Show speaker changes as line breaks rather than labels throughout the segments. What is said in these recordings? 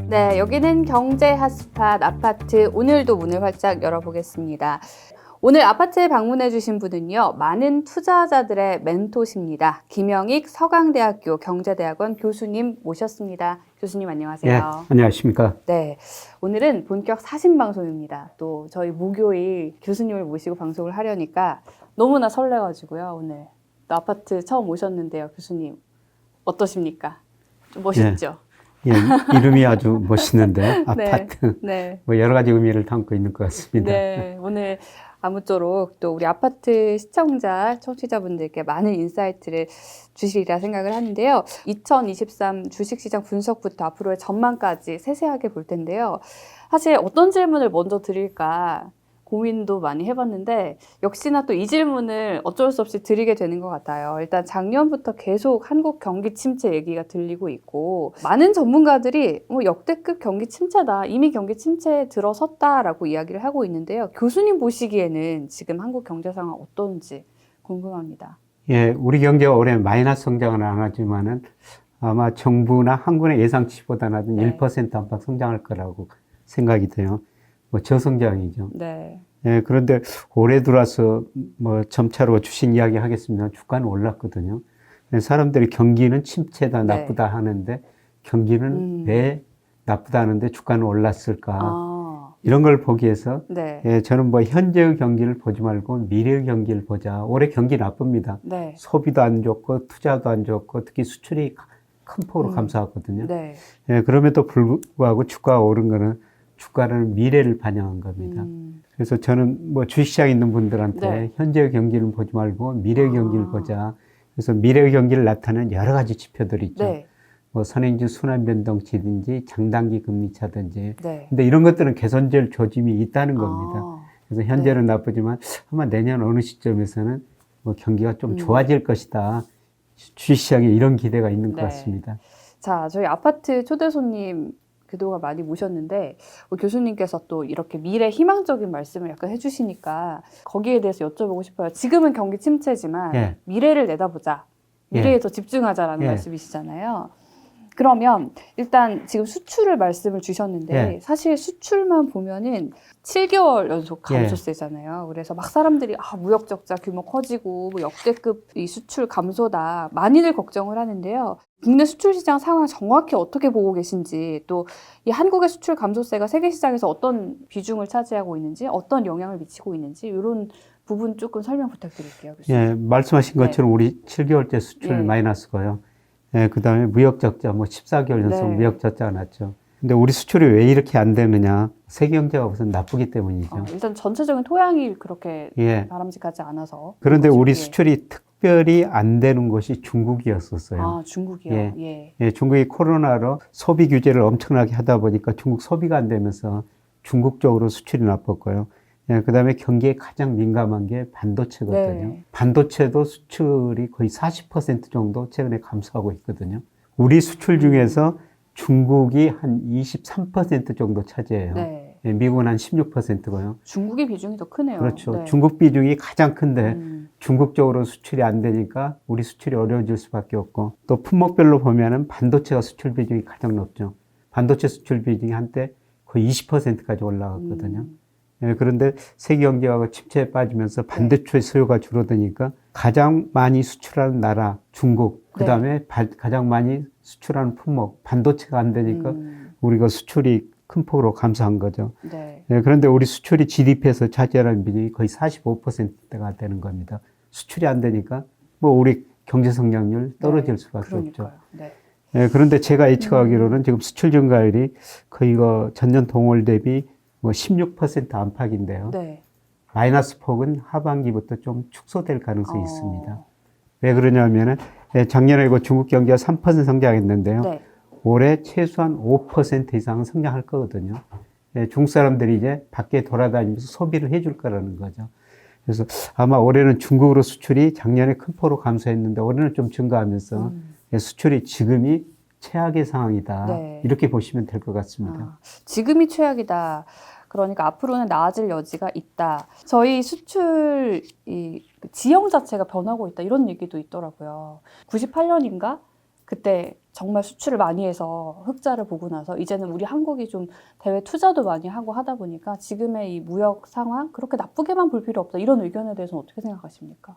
네, 여기는 경제 핫스팟 아파트. 오늘도 문을 활짝 열어보겠습니다. 오늘 아파트에 방문해 주신 분은요, 많은 투자자들의 멘토십니다. 김영익 서강대학교 경제대학원 교수님 모셨습니다. 교수님 안녕하세요.
예, 안녕하십니까.
네, 오늘은 본격 사신 방송입니다. 또 저희 목요일 교수님을 모시고 방송을 하려니까 너무나 설레가지고요. 오늘 또 아파트 처음 오셨는데요, 교수님 어떠십니까? 좀 멋있죠?
예, 이름이 아주 멋있는데 아파트
네.
뭐 여러 가지 의미를 담고 있는 것 같습니다.
네, 오늘 아무쪼록 또 우리 아파트 시청자, 청취자분들께 많은 인사이트를 주시리라 생각을 하는데요. 2023 주식시장 분석부터 앞으로의 전망까지 세세하게 볼 텐데요. 사실 어떤 질문을 먼저 드릴까 고민도 많이 해봤는데 역시나 또 이 질문을 어쩔 수 없이 드리게 되는 것 같아요. 일단 작년부터 계속 한국 경기 침체 얘기가 들리고 있고 많은 전문가들이 역대급 경기 침체다. 이미 경기 침체에 들어섰다라고 이야기를 하고 있는데요. 교수님 보시기에는 지금 한국 경제 상황 어떤지 궁금합니다.
예, 우리 경제가 올해 마이너스 성장은 안 하지만은 아마 정부나 한국의 예상치보다는
네.
1% 안팎 성장할 거라고 생각이 돼요. 뭐 저성장이죠.
네.
예, 그런데 올해 들어와서 뭐 점차로 주식 이야기 하겠습니다. 주가는 올랐거든요. 사람들이 경기는 침체다,
네.
나쁘다 하는데 경기는 왜 나쁘다 하는데 주가는 올랐을까? 이런 걸 보기 위해서
네.
예, 저는 뭐 현재의 경기를 보지 말고 미래의 경기를 보자. 올해 경기 나쁩니다.
네.
소비도 안 좋고 투자도 안 좋고 특히 수출이 큰 폭으로 감소하거든요.
네.
예, 그럼에도 불구하고 주가가 오른 거는 주가는 미래를 반영한 겁니다. 그래서 저는 뭐 주식시장에 있는 분들한테
네.
현재의 경기를 보지 말고 미래의 경기를 보자. 그래서 미래의 경기를 나타내는 여러 가지 지표들이 있죠.
네.
뭐 선행지 순환변동치든지 장단기 금리차든지.
네.
근데 이런 것들은 개선될 조짐이 있다는 겁니다. 그래서 현재는 나쁘지만 아마 내년 어느 시점에서는 뭐 경기가 좀 좋아질 것이다. 주식시장에 이런 기대가 있는 것
네.
같습니다.
자, 저희 아파트 초대 손님 그동안 많이 모셨는데 교수님께서 또 이렇게 미래 희망적인 말씀을 약간 해주시니까 거기에 대해서 여쭤보고 싶어요. 지금은 경기 침체지만
예.
미래를 내다보자. 미래에
예.
더 집중하자라는
예.
말씀이시잖아요. 그러면 일단 지금 수출을 말씀을 주셨는데
예.
사실 수출만 보면은 7개월 연속
예.
감소세잖아요. 그래서 막 사람들이 무역 적자 규모 커지고 뭐 역대급 이 수출 감소다 많이들 걱정을 하는데요. 국내 수출 시장 상황 정확히 어떻게 보고 계신지 또 이 한국의 수출 감소세가 세계 시장에서 어떤 비중을 차지하고 있는지 어떤 영향을 미치고 있는지 이런 부분 조금 설명 부탁드릴게요. 교수님.
예, 말씀하신 것처럼 우리 7개월째 수출 마이너스고요. 예, 그 다음에 무역 적자, 뭐 14개월 연속 무역 적자가 났죠. 근데 우리 수출이 왜 이렇게 안 되느냐? 세계 경제가 우선 나쁘기 때문이죠.
일단 전체적인 토양이 그렇게
예.
바람직하지 않아서.
그런데 우리
예.
수출이 특별히 안 되는 곳이 중국이었었어요.
중국이요?
예. 예, 중국이 코로나로 소비 규제를 엄청나게 하다 보니까 중국 소비가 안 되면서 중국 쪽으로 수출이 나빴고요. 예, 그 다음에 경기에 가장 민감한 게 반도체거든요.
네.
반도체도 수출이 거의 40% 정도 최근에 감소하고 있거든요. 우리 수출 중에서 중국이 한 23% 정도 차지해요.
네.
예, 미국은 한 16%고요.
중국의 비중이 더 크네요.
그렇죠.
네.
중국 비중이 가장 큰데 중국 쪽으로 수출이 안 되니까 우리 수출이 어려워질 수밖에 없고 또 품목별로 보면은 반도체가 수출 비중이 가장 높죠. 반도체 수출 비중이 한때 거의 20%까지 올라갔거든요. 예, 그런데 세계 경제가 침체에 빠지면서 반도체 수요가 줄어드니까 가장 많이 수출하는 나라 중국, 그 다음에 가장 많이 수출하는 품목 반도체가 안 되니까 우리가 수출이 큰 폭으로 감소한 거죠.
네.
예, 그런데 우리 수출이 GDP에서 차지하는 비중이 거의 45%가 되는 겁니다. 수출이 안 되니까 뭐 우리 경제 성장률 떨어질 수밖에 없죠.
네.
예, 그런데 제가 예측하기로는 지금 수출 증가율이 거의 전년 동월 대비 뭐 16% 안팎인데요.
네.
마이너스 폭은 하반기부터 좀 축소될 가능성이 있습니다. 왜 그러냐면은 작년에 중국 경기가 3% 성장했는데요.
네.
올해 최소한 5% 이상은 성장할 거거든요. 중국 사람들이 이제 밖에 돌아다니면서 소비를 해줄 거라는 거죠. 그래서 아마 올해는 중국으로 수출이 작년에 큰 폭으로 감소했는데 올해는 좀 증가하면서 수출이 지금이 최악의 상황이다.
네.
이렇게 보시면 될 것 같습니다.
지금이 최악이다. 그러니까 앞으로는 나아질 여지가 있다. 저희 수출 이 지형 자체가 변하고 있다. 이런 얘기도 있더라고요. 98년인가? 그때 정말 수출을 많이 해서 흑자를 보고 나서 이제는 우리 한국이 좀 대외 투자도 많이 하고 하다 보니까 지금의 이 무역 상황 그렇게 나쁘게만 볼 필요 없다. 이런 의견에 대해서는 어떻게 생각하십니까?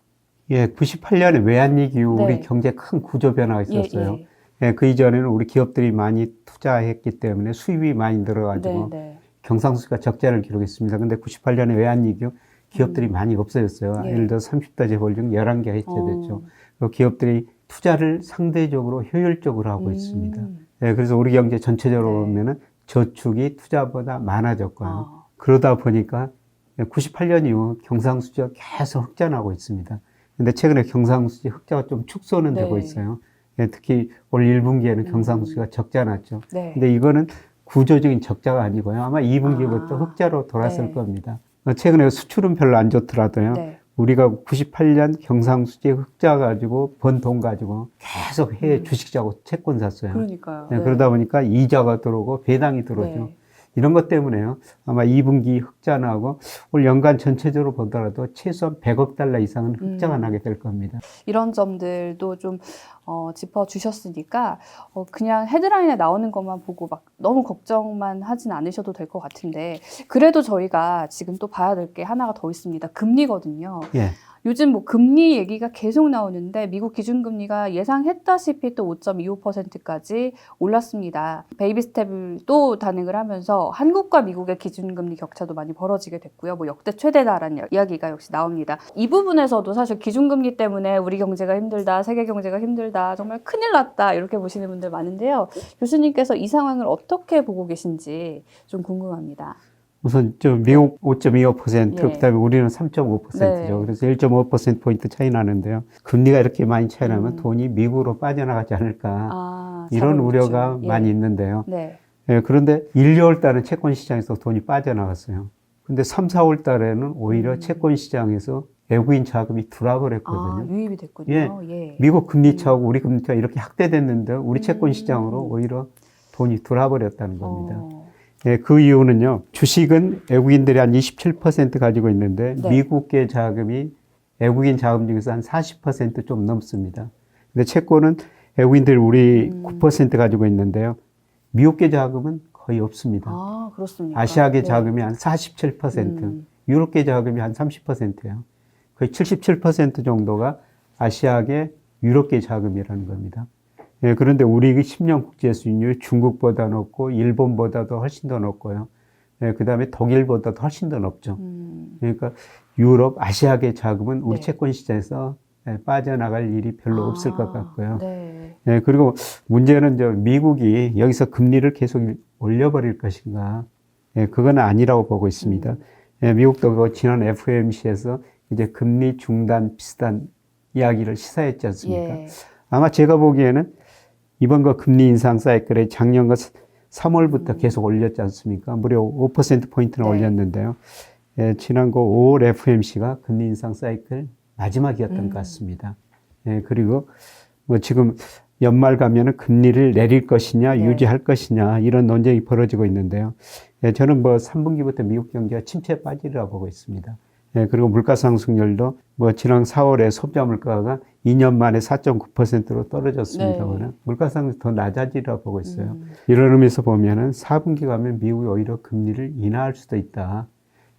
예, 98년에 외환위기 이후
네.
우리 경제 큰 구조 변화가 있었어요.
예.
예, 그 이전에는 우리 기업들이 많이 투자했기 때문에 수입이 많이 늘어가지고
네.
경상수지가 적자를 기록했습니다. 근데 98년에 외환위기 이후 기업들이 많이 없어졌어요.
예.
예를 들어 30대 재벌 중 11개가 해체됐죠. 그 기업들이 투자를 상대적으로 효율적으로 하고 있습니다. 예, 그래서 우리 경제 전체적으로
네.
보면은 저축이 투자보다 많아졌고요.
아,
그러다 보니까 98년 이후 경상수지가 계속 흑자나고 있습니다. 근데 최근에 경상수지 흑자가 좀 축소는
네.
되고 있어요. 예, 특히 올 1분기에는 경상수지가 적자 났죠.
네.
근데 이거는 구조적인 적자가 아니고요. 아마 2분기부터
아,
흑자로 돌았을
네.
겁니다. 최근에 수출은 별로 안 좋더라도요.
네.
우리가 98년 경상수지 흑자 가지고 번 돈 가지고 계속 해외 주식 사고 채권 샀어요.
그러니까요.
네, 그러다 보니까 이자가 들어오고 배당이 들어오죠.
네.
이런 것 때문에요. 아마 2분기 흑자 나고 올 연간 전체적으로 보더라도 최소한 100억 달러 이상은 흑자가 나게 될 겁니다.
이런 점들도 좀 짚어주셨으니까 그냥 헤드라인에 나오는 것만 보고 막 너무 걱정만 하진 않으셔도 될 것 같은데 그래도 저희가 지금 또 봐야 될 게 하나가 더 있습니다. 금리거든요.
예.
요즘 뭐 금리 얘기가 계속 나오는데 미국 기준금리가 예상했다시피 또 5.25%까지 올랐습니다. 베이비 스텝을 또 단행을 하면서 한국과 미국의 기준금리 격차도 많이 벌어지게 됐고요. 뭐 역대 최대다라는 이야기가 역시 나옵니다. 이 부분에서도 사실 기준금리 때문에 우리 경제가 힘들다, 세계 경제가 힘들다, 정말 큰일 났다 이렇게 보시는 분들 많은데요. 교수님께서 이 상황을 어떻게 보고 계신지 좀 궁금합니다.
우선 좀 미국 5.25%,
예.
그다음에 우리는 3.5%죠.
네.
그래서 1.5%포인트 차이 나는데요. 금리가 이렇게 많이 차이 나면
음.
돈이 미국으로 빠져나가지 않을까.
아,
이런
자본
우려가
유출. 예.
많이 있는데요.
네.
예, 그런데 1, 2월 달은 채권 시장에서 돈이 빠져나갔어요. 근데 3, 4월 달에는 오히려 채권 시장에서 외국인 자금이 들어와버렸거든요.
아, 유입이 됐군요.
예.
예.
미국 금리 차하고 우리 금리 차가 이렇게 확대됐는데 우리 채권
음.
시장으로 오히려 돈이 들어와버렸다는 겁니다. 예, 그 이유는요, 주식은 외국인들이 한 27% 가지고 있는데,
네.
미국계 자금이 외국인 자금 중에서 한 40% 좀 넘습니다. 근데 채권은 외국인들이 우리 9% 가지고 있는데요, 미국계 자금은 거의 없습니다.
아, 그렇습니까?
아시아계
네.
자금이 한 47%, 유럽계 자금이 한 30%예요. 거의 77% 정도가 아시아계, 유럽계 자금이라는 겁니다. 예, 그런데 우리 10년 국제 수익률 중국보다 높고 일본보다도 훨씬 더 높고요. 예, 그 다음에 독일보다도 훨씬 더 높죠. 그러니까 유럽, 아시아계 자금은 우리
네.
채권 시장에서 빠져나갈 일이 별로 없을 것 같고요.
네.
예, 그리고 문제는 미국이 여기서 금리를 계속 올려버릴 것인가. 예, 그건 아니라고 보고 있습니다. 예, 미국도 그 지난 FOMC에서 이제 금리 중단 비슷한 이야기를 시사했지 않습니까?
예.
아마 제가 보기에는 이번 거 금리 인상 사이클에 작년 3월부터 계속 올렸지 않습니까? 무려 5%포인트나
네.
올렸는데요. 예, 지난 5월 FOMC가 금리 인상 사이클 마지막이었던 것 같습니다. 예, 그리고 뭐 지금 연말 가면은 금리를 내릴 것이냐,
네.
유지할 것이냐, 이런 논쟁이 벌어지고 있는데요. 예, 저는 뭐 3분기부터 미국 경제가 침체에 빠지리라고 보고 있습니다. 예, 그리고 물가 상승률도 뭐 지난 4월에 소비자 물가가 2년 만에 4.9%로 떨어졌습니다만
네.
물가 상승이 더 낮아지리라고 보고 있어요. 이런 의미에서 보면은 4분기 가면 미국이 오히려 금리를 인하할 수도 있다.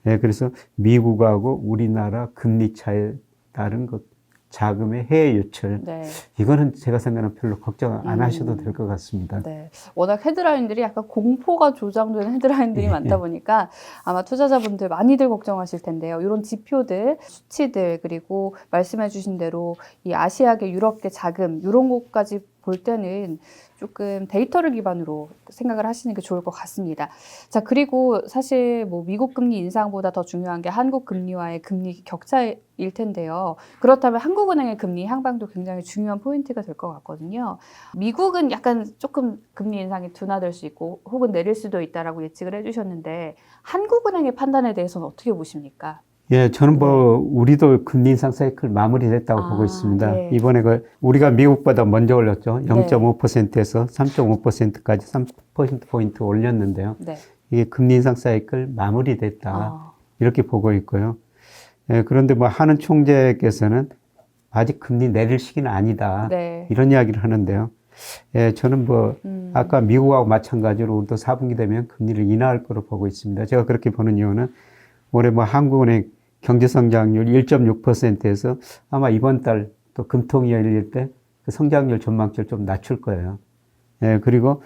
예, 그래서 미국하고 우리나라 금리 차에 따른 것 자금의 해외 유출.
네.
이거는 제가 생각하는 별로 걱정 안 하셔도 될 것 같습니다.
네. 워낙 헤드라인들이 약간 공포가 조장되는 헤드라인들이
예,
많다
예.
보니까 아마 투자자분들 많이들 걱정하실 텐데요. 이런 지표들, 수치들, 그리고 말씀해 주신 대로 이 아시아계, 유럽계 자금, 이런 것까지 볼 때는 조금 데이터를 기반으로 생각을 하시는 게 좋을 것 같습니다. 자, 그리고 사실 뭐 미국 금리 인상보다 더 중요한 게 한국 금리와의 금리 격차일 텐데요. 그렇다면 한국은행의 금리 향방도 굉장히 중요한 포인트가 될 것 같거든요. 미국은 약간 조금 금리 인상이 둔화될 수 있고 혹은 내릴 수도 있다라고 예측을 해주셨는데 한국은행의 판단에 대해서는 어떻게 보십니까?
예, 저는 뭐 우리도 금리 인상 사이클 마무리됐다고 보고 있습니다.
예.
이번에 우리가 미국보다 먼저 올렸죠.
네.
0.5%에서 3.5%까지 3%포인트 올렸는데요.
네.
이게 금리 인상 사이클 마무리됐다.
아,
이렇게 보고 있고요. 예, 그런데 뭐 하는 총재께서는 아직 금리 내릴 시기는 아니다.
네.
이런 이야기를 하는데요. 예, 저는 뭐 아까 미국하고 마찬가지로 우리도 4분기 되면 금리를 인하할 거로 보고 있습니다. 제가 그렇게 보는 이유는 올해 뭐 한국은행 경제성장률 1.6%에서 아마 이번 달 또 금통위 열릴 때 그 성장률 전망치를 좀 낮출 거예요. 예, 그리고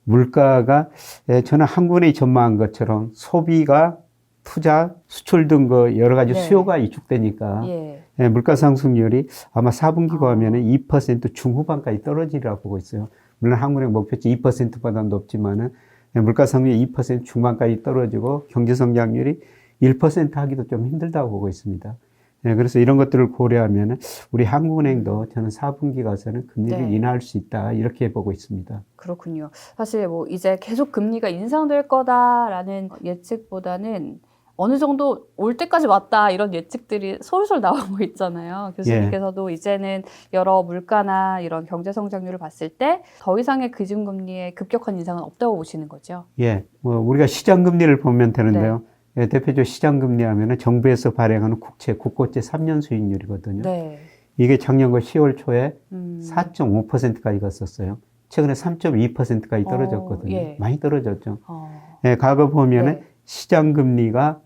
물가가 예, 저는 한국은행이 전망한 것처럼 소비가 투자, 수출 등 그 여러 가지
네.
수요가 위축되니까
예.
예, 물가 상승률이 아마 4분기 가면은 2% 중후반까지 떨어지리라고 보고 있어요. 물론 한국은행 목표치 2%보다 높지만은 예, 물가 상승률이 2% 중반까지 떨어지고 경제 성장률이 1% 하기도 좀 힘들다고 보고 있습니다. 예, 그래서 이런 것들을 고려하면은 우리 한국은행도 저는 4분기 가서는 금리를
네.
인하할 수 있다 이렇게 보고 있습니다.
그렇군요. 사실 뭐 이제 계속 금리가 인상될 거다라는 예측보다는 어느 정도 올 때까지 왔다 이런 예측들이 솔솔 나오고 있잖아요. 교수님께서도 이제는 여러 물가나 이런 경제 성장률을 봤을 때 더 이상의 기준금리의 급격한 인상은 없다고 보시는 거죠.
예, 뭐 우리가 시장 금리를 보면 되는데요. 예, 대표적으로 시장 금리 하면은 정부에서 발행하는 국채, 국고채 3년 수익률이거든요.
네.
이게 작년과 10월 초에
음.
4.5%까지 갔었어요. 최근에 3.2%까지 떨어졌거든요.
예.
많이 떨어졌죠.
어.
예, 과거 보면은
네.
시장 금리가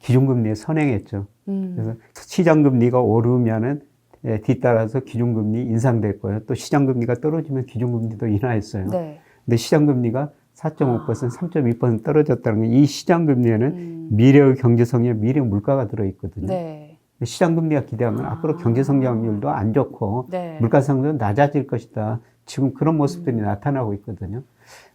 기준 금리에 선행했죠. 그래서 시장 금리가 오르면은 예, 뒤따라서 기준 금리 인상될 거예요. 또 시장 금리가 떨어지면 기준 금리도 인하했어요.
네.
근데 시장 금리가 4.5%, 3.2% 떨어졌다는 건 이 시장 금리에는 미래의 경제성에 미래 물가가 들어있거든요.
네.
시장 금리가 기대하면 앞으로 경제 성장률도 안 좋고
네.
물가 상승은 낮아질 것이다. 지금 그런 모습들이 나타나고 있거든요.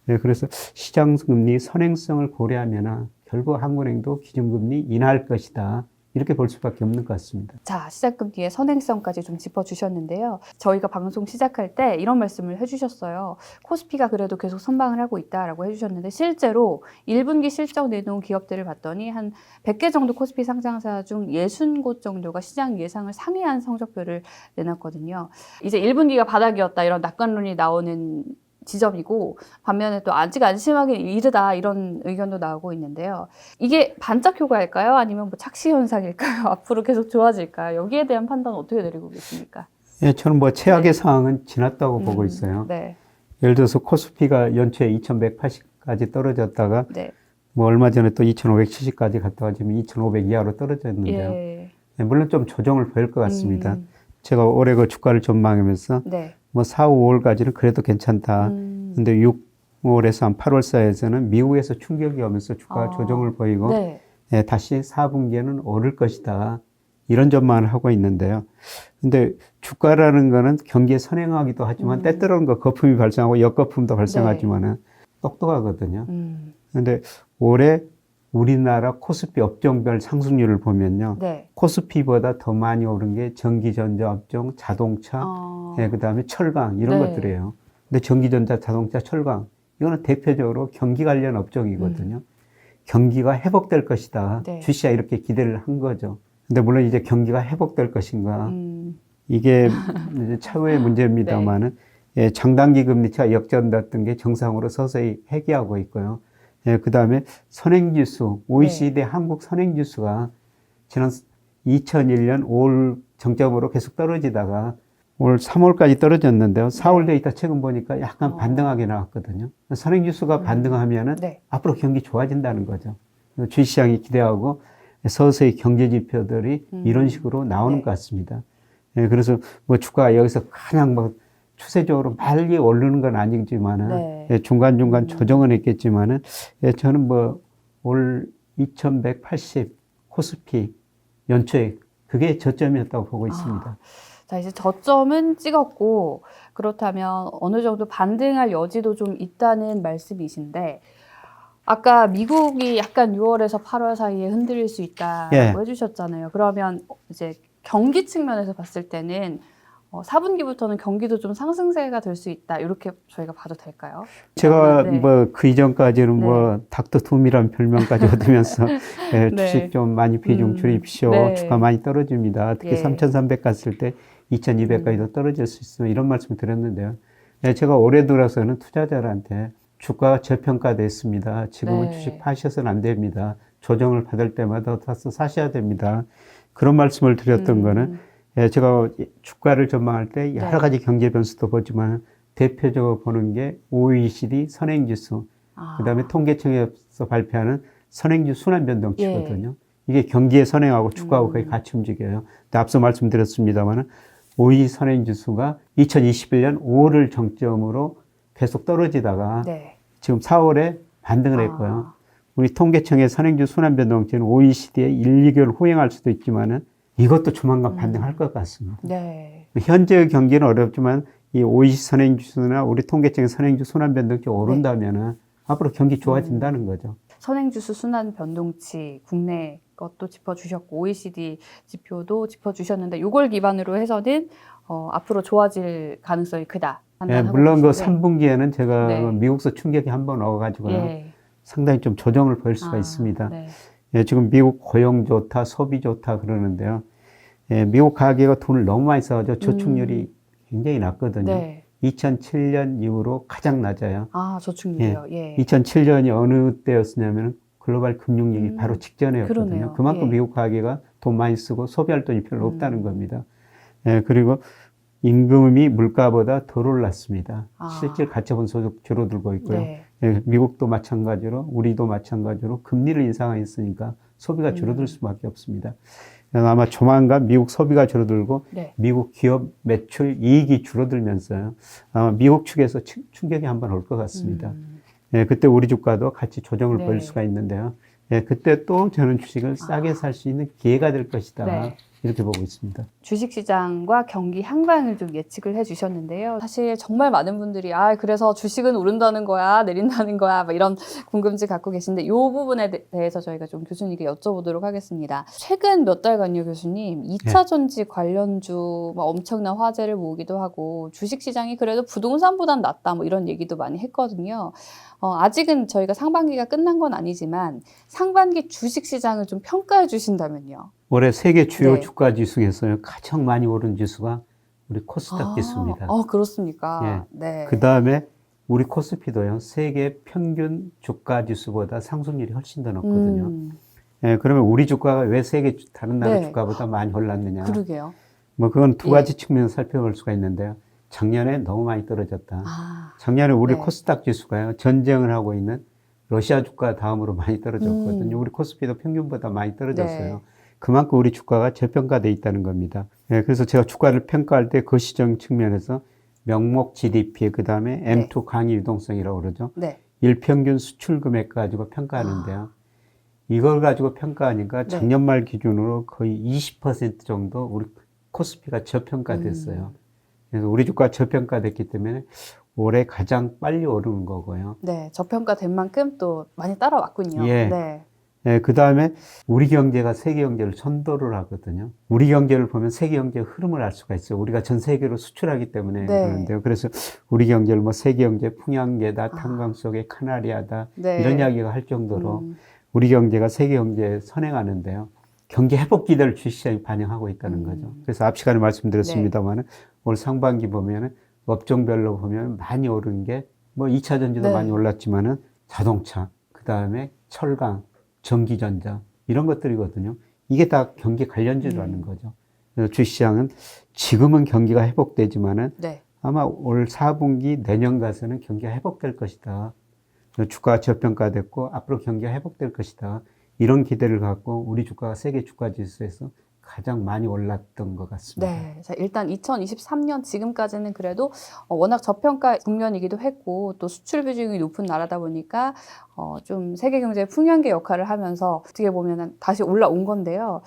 네, 그래서 시장 금리 선행성을 고려하면 결국 한국은행도 기준금리 인하할 것이다. 이렇게 볼 수밖에 없는 것 같습니다.
자, 시작금리의 선행성까지 좀 짚어주셨는데요. 저희가 방송 시작할 때 이런 말씀을 해주셨어요. 코스피가 그래도 계속 선방을 하고 있다라고 해주셨는데 실제로 1분기 실적 내놓은 기업들을 봤더니 한 100개 정도 코스피 상장사 중 60곳 정도가 시장 예상을 상회한 성적표를 내놨거든요. 이제 1분기가 바닥이었다 이런 낙관론이 나오는 지점이고 반면에 또 아직 안심하기 이르다 이런 의견도 나오고 있는데요. 이게 반짝 효과일까요? 아니면 뭐 착시 현상일까요? 앞으로 계속 좋아질까요? 여기에 대한 판단은 어떻게 내리고 계십니까?
예, 저는 뭐 최악의 상황은 지났다고 보고 있어요.
네.
예를 들어서 코스피가 연초에 2180까지 떨어졌다가
네.
뭐 얼마 전에 또 2570까지 갔다가 지금 2500 이하로 떨어졌는데요.
예.
예, 물론 좀 조정을 보일 것 같습니다. 제가 올해 그 주가를 전망하면서
네.
뭐 4, 5월까지는 그래도 괜찮다. 근데 6월에서 한 8월 사이에서는 미국에서 충격이 오면서 주가 조정을 보이고
네.
예, 다시 4분기에는 오를 것이다. 이런 전망을 하고 있는데요. 근데 주가라는 거는 경기에 선행하기도 하지만 때때로는 그 거품이 발생하고 역거품도 발생하지만은 똑똑하거든요. 근데 올해 우리나라 코스피 업종별 상승률을 보면요.
네.
코스피보다 더 많이 오른 게 전기전자 업종, 자동차, 예, 그다음에 철강 이런
네.
것들이에요. 근데 전기전자, 자동차, 철강 이거는 대표적으로 경기 관련 업종이거든요. 경기가 회복될 것이다.
네.
주시가 이렇게 기대를 한 거죠. 근데 물론 이제 경기가 회복될 것인가 이게 이제 차후의 문제입니다만은 예, 장단기 금리차 역전됐던 게 정상으로 서서히 회귀하고 있고요. 예, 그다음에 선행지수, OECD 한국 선행지수가 지난 2001년 5월 정점으로 계속 떨어지다가 올 3월까지 떨어졌는데요. 4월 데이터 최근 보니까 약간 반등하게 나왔거든요. 선행지수가 반등하면은 앞으로 경기 좋아진다는 거죠. 주식시장이 기대하고 서서히 경제 지표들이 이런 식으로 나오는 것 같습니다. 예, 그래서 뭐 주가가 여기서 그냥 뭐 추세적으로 빨리 오르는 건 아니지만은 예, 중간중간 조정은 했겠지만은 예, 저는 뭐 올 2180 코스피 연초에 그게 저점이었다고 보고 있습니다.
자, 이제 저점은 찍었고 그렇다면 어느 정도 반등할 여지도 좀 있다는 말씀이신데 아까 미국이 약간 6월에서 8월 사이에 흔들릴 수 있다고 해주셨잖아요. 그러면 이제 경기 측면에서 봤을 때는 4분기부터는 경기도 좀 상승세가 될 수 있다. 이렇게 저희가 봐도 될까요?
제가 뭐 그 이전까지는 뭐 닥터 둠이라는 별명까지 얻으면서 예, 주식 좀 많이 비중 줄입시오. 주가 많이 떨어집니다. 특히 3,300 갔을 때 2,200까지도 떨어질 수 있으면 이런 말씀을 드렸는데요. 예, 제가 올해 들어서는 투자자들한테 주가가 저평가됐습니다. 지금은 주식 파셔서는 안 됩니다. 조정을 받을 때마다 사서 사셔야 됩니다. 그런 말씀을 드렸던 거는 예, 제가 주가를 전망할 때 여러 가지 경제 변수도 보지만 대표적으로 보는 게 OECD 선행지수, 그다음에 통계청에서 발표하는 선행지수 순환변동치거든요. 이게 경기의 선행하고 주가하고 거의 같이 움직여요. 근데 앞서 말씀드렸습니다만 OECD 선행지수가 2021년 5월을 정점으로 계속 떨어지다가
네.
지금 4월에 반등을 했고요. 우리 통계청의 선행지수 순환변동치는 OECD에 1, 2개월 후행할 수도 있지만은 이것도 조만간 반등할 것 같습니다.
네.
현재의 경기는 어렵지만 이 OECD 선행지수나 우리 통계청의 선행지수 순환변동치 오른다면은 앞으로 경기 좋아진다는 거죠.
선행지수 순환 변동치 국내 것도 짚어주셨고 OECD 지표도 짚어주셨는데 이걸 기반으로 해서는 앞으로 좋아질 가능성이 크다.
예, 물론 그
계신데.
3분기에는 제가
네.
미국서 충격이 한번 와가지고요.
예.
상당히 좀 조정을 보일 수가 있습니다.
네.
예, 지금 미국 고용 좋다, 소비 좋다 그러는데요. 예, 미국 가계가 돈을 너무 많이 써가지고 저축률이 굉장히 낮거든요.
네.
2007년 이후로 가장 낮아요.
저축률이요. 예.
2007년이 어느 때였냐면 글로벌 금융위기 바로 직전이었거든요.
그러네요.
그만큼
예.
미국 가계가 돈 많이 쓰고 소비할 돈이 별로 없다는 겁니다. 예, 그리고 임금이 물가보다 덜 올랐습니다. 실질 가처분 소득 줄어들고 있고요.
네.
예, 미국도 마찬가지로 우리도 마찬가지로 금리를 인상했으니까 소비가 줄어들 수밖에 없습니다. 아마 조만간 미국 소비가 줄어들고
네.
미국 기업 매출 이익이 줄어들면서요. 아마 미국 측에서 충격이 한번 올 것 같습니다. 예, 그때 우리 주가도 같이 조정을
네.
보일 수가 있는데요. 예, 그때 또 저는 주식을 싸게 살 수 있는 기회가 될 것이다.
네.
이렇게 보고 있습니다.
주식시장과 경기 향방을 좀 예측을 해주셨는데요. 사실 정말 많은 분들이 그래서 주식은 오른다는 거야, 내린다는 거야, 막 이런 궁금증 갖고 계신데 이 부분에 대해서 저희가 좀 교수님께 여쭤보도록 하겠습니다. 최근 몇 달간요, 교수님, 2차 전지 관련주 막 엄청난 화제를 모으기도 하고 주식시장이 그래도 부동산보단 낫다 뭐 이런 얘기도 많이 했거든요. 아직은 저희가 상반기가 끝난 건 아니지만 상반기 주식시장을 좀 평가해 주신다면요.
올해 세계 주요
네.
주가 지수 중에서 가장 많이 오른 지수가 우리 코스닥 지수입니다.
그렇습니까?
예.
네.
그 다음에 우리 코스피도요, 세계 평균 주가 지수보다 상승률이 훨씬 더 높거든요. 예, 그러면 우리 주가가 왜 세계 다른 나라
네.
주가보다 많이 올랐느냐?
그러게요.
뭐 그건 두 가지 측면에서 살펴볼 수가 있는데요. 작년에 너무 많이 떨어졌다. 작년에 우리
네.
코스닥 지수가요, 전쟁을 하고 있는 러시아 주가 다음으로 많이 떨어졌거든요. 우리 코스피도 평균보다 많이 떨어졌어요.
네.
그만큼 우리 주가가 저평가되어 있다는 겁니다. 예, 그래서 제가 주가를 평가할 때 거시적 측면에서 명목 GDP, 그 다음에 M2 강의 유동성이라고 그러죠.
네.
일평균 수출 금액 가지고 평가하는데요. 이걸 가지고 평가하니까 작년 말 기준으로 거의 20% 정도 우리 코스피가 저평가됐어요. 그래서 우리 주가 저평가됐기 때문에 올해 가장 빨리 오르는 거고요.
네, 저평가된 만큼 또 많이 따라왔군요.
예.
네.
네, 그 다음에 우리 경제가 세계 경제를 선도를 하거든요. 우리 경제를 보면 세계 경제의 흐름을 알 수가 있어요. 우리가 전 세계로 수출하기 때문에 그러는데요. 그래서 우리 경제를 뭐 세계 경제 풍향계다, 탄광 속의 카나리아다,
네.
이런 이야기가 할 정도로 우리 경제가 세계 경제에 선행하는데요. 경기 회복 기대를 주시장이 반영하고 있다는 거죠. 그래서 앞 시간에 말씀드렸습니다만은 올 상반기 보면은 업종별로 보면 많이 오른 게 뭐 2차 전지도
네.
많이 올랐지만은 자동차, 그 다음에 철강, 전기전자 이런 것들이거든요. 이게 다 경기 관련주라는 거죠. 그래서 주시장은 지금은 경기가 회복되지만은
네.
아마 올 4분기 내년 가서는 경기가 회복될 것이다. 주가가 저평가됐고 앞으로 경기가 회복될 것이다. 이런 기대를 갖고 우리 주가가 세계 주가 지수에서 가장 많이 올랐던 것 같습니다.
네. 자, 일단 2023년 지금까지는 그래도 워낙 저평가 국면이기도 했고 또 수출 비중이 높은 나라다 보니까 좀 세계 경제의 풍요한계 역할을 하면서 어떻게 보면 다시 올라온 건데요.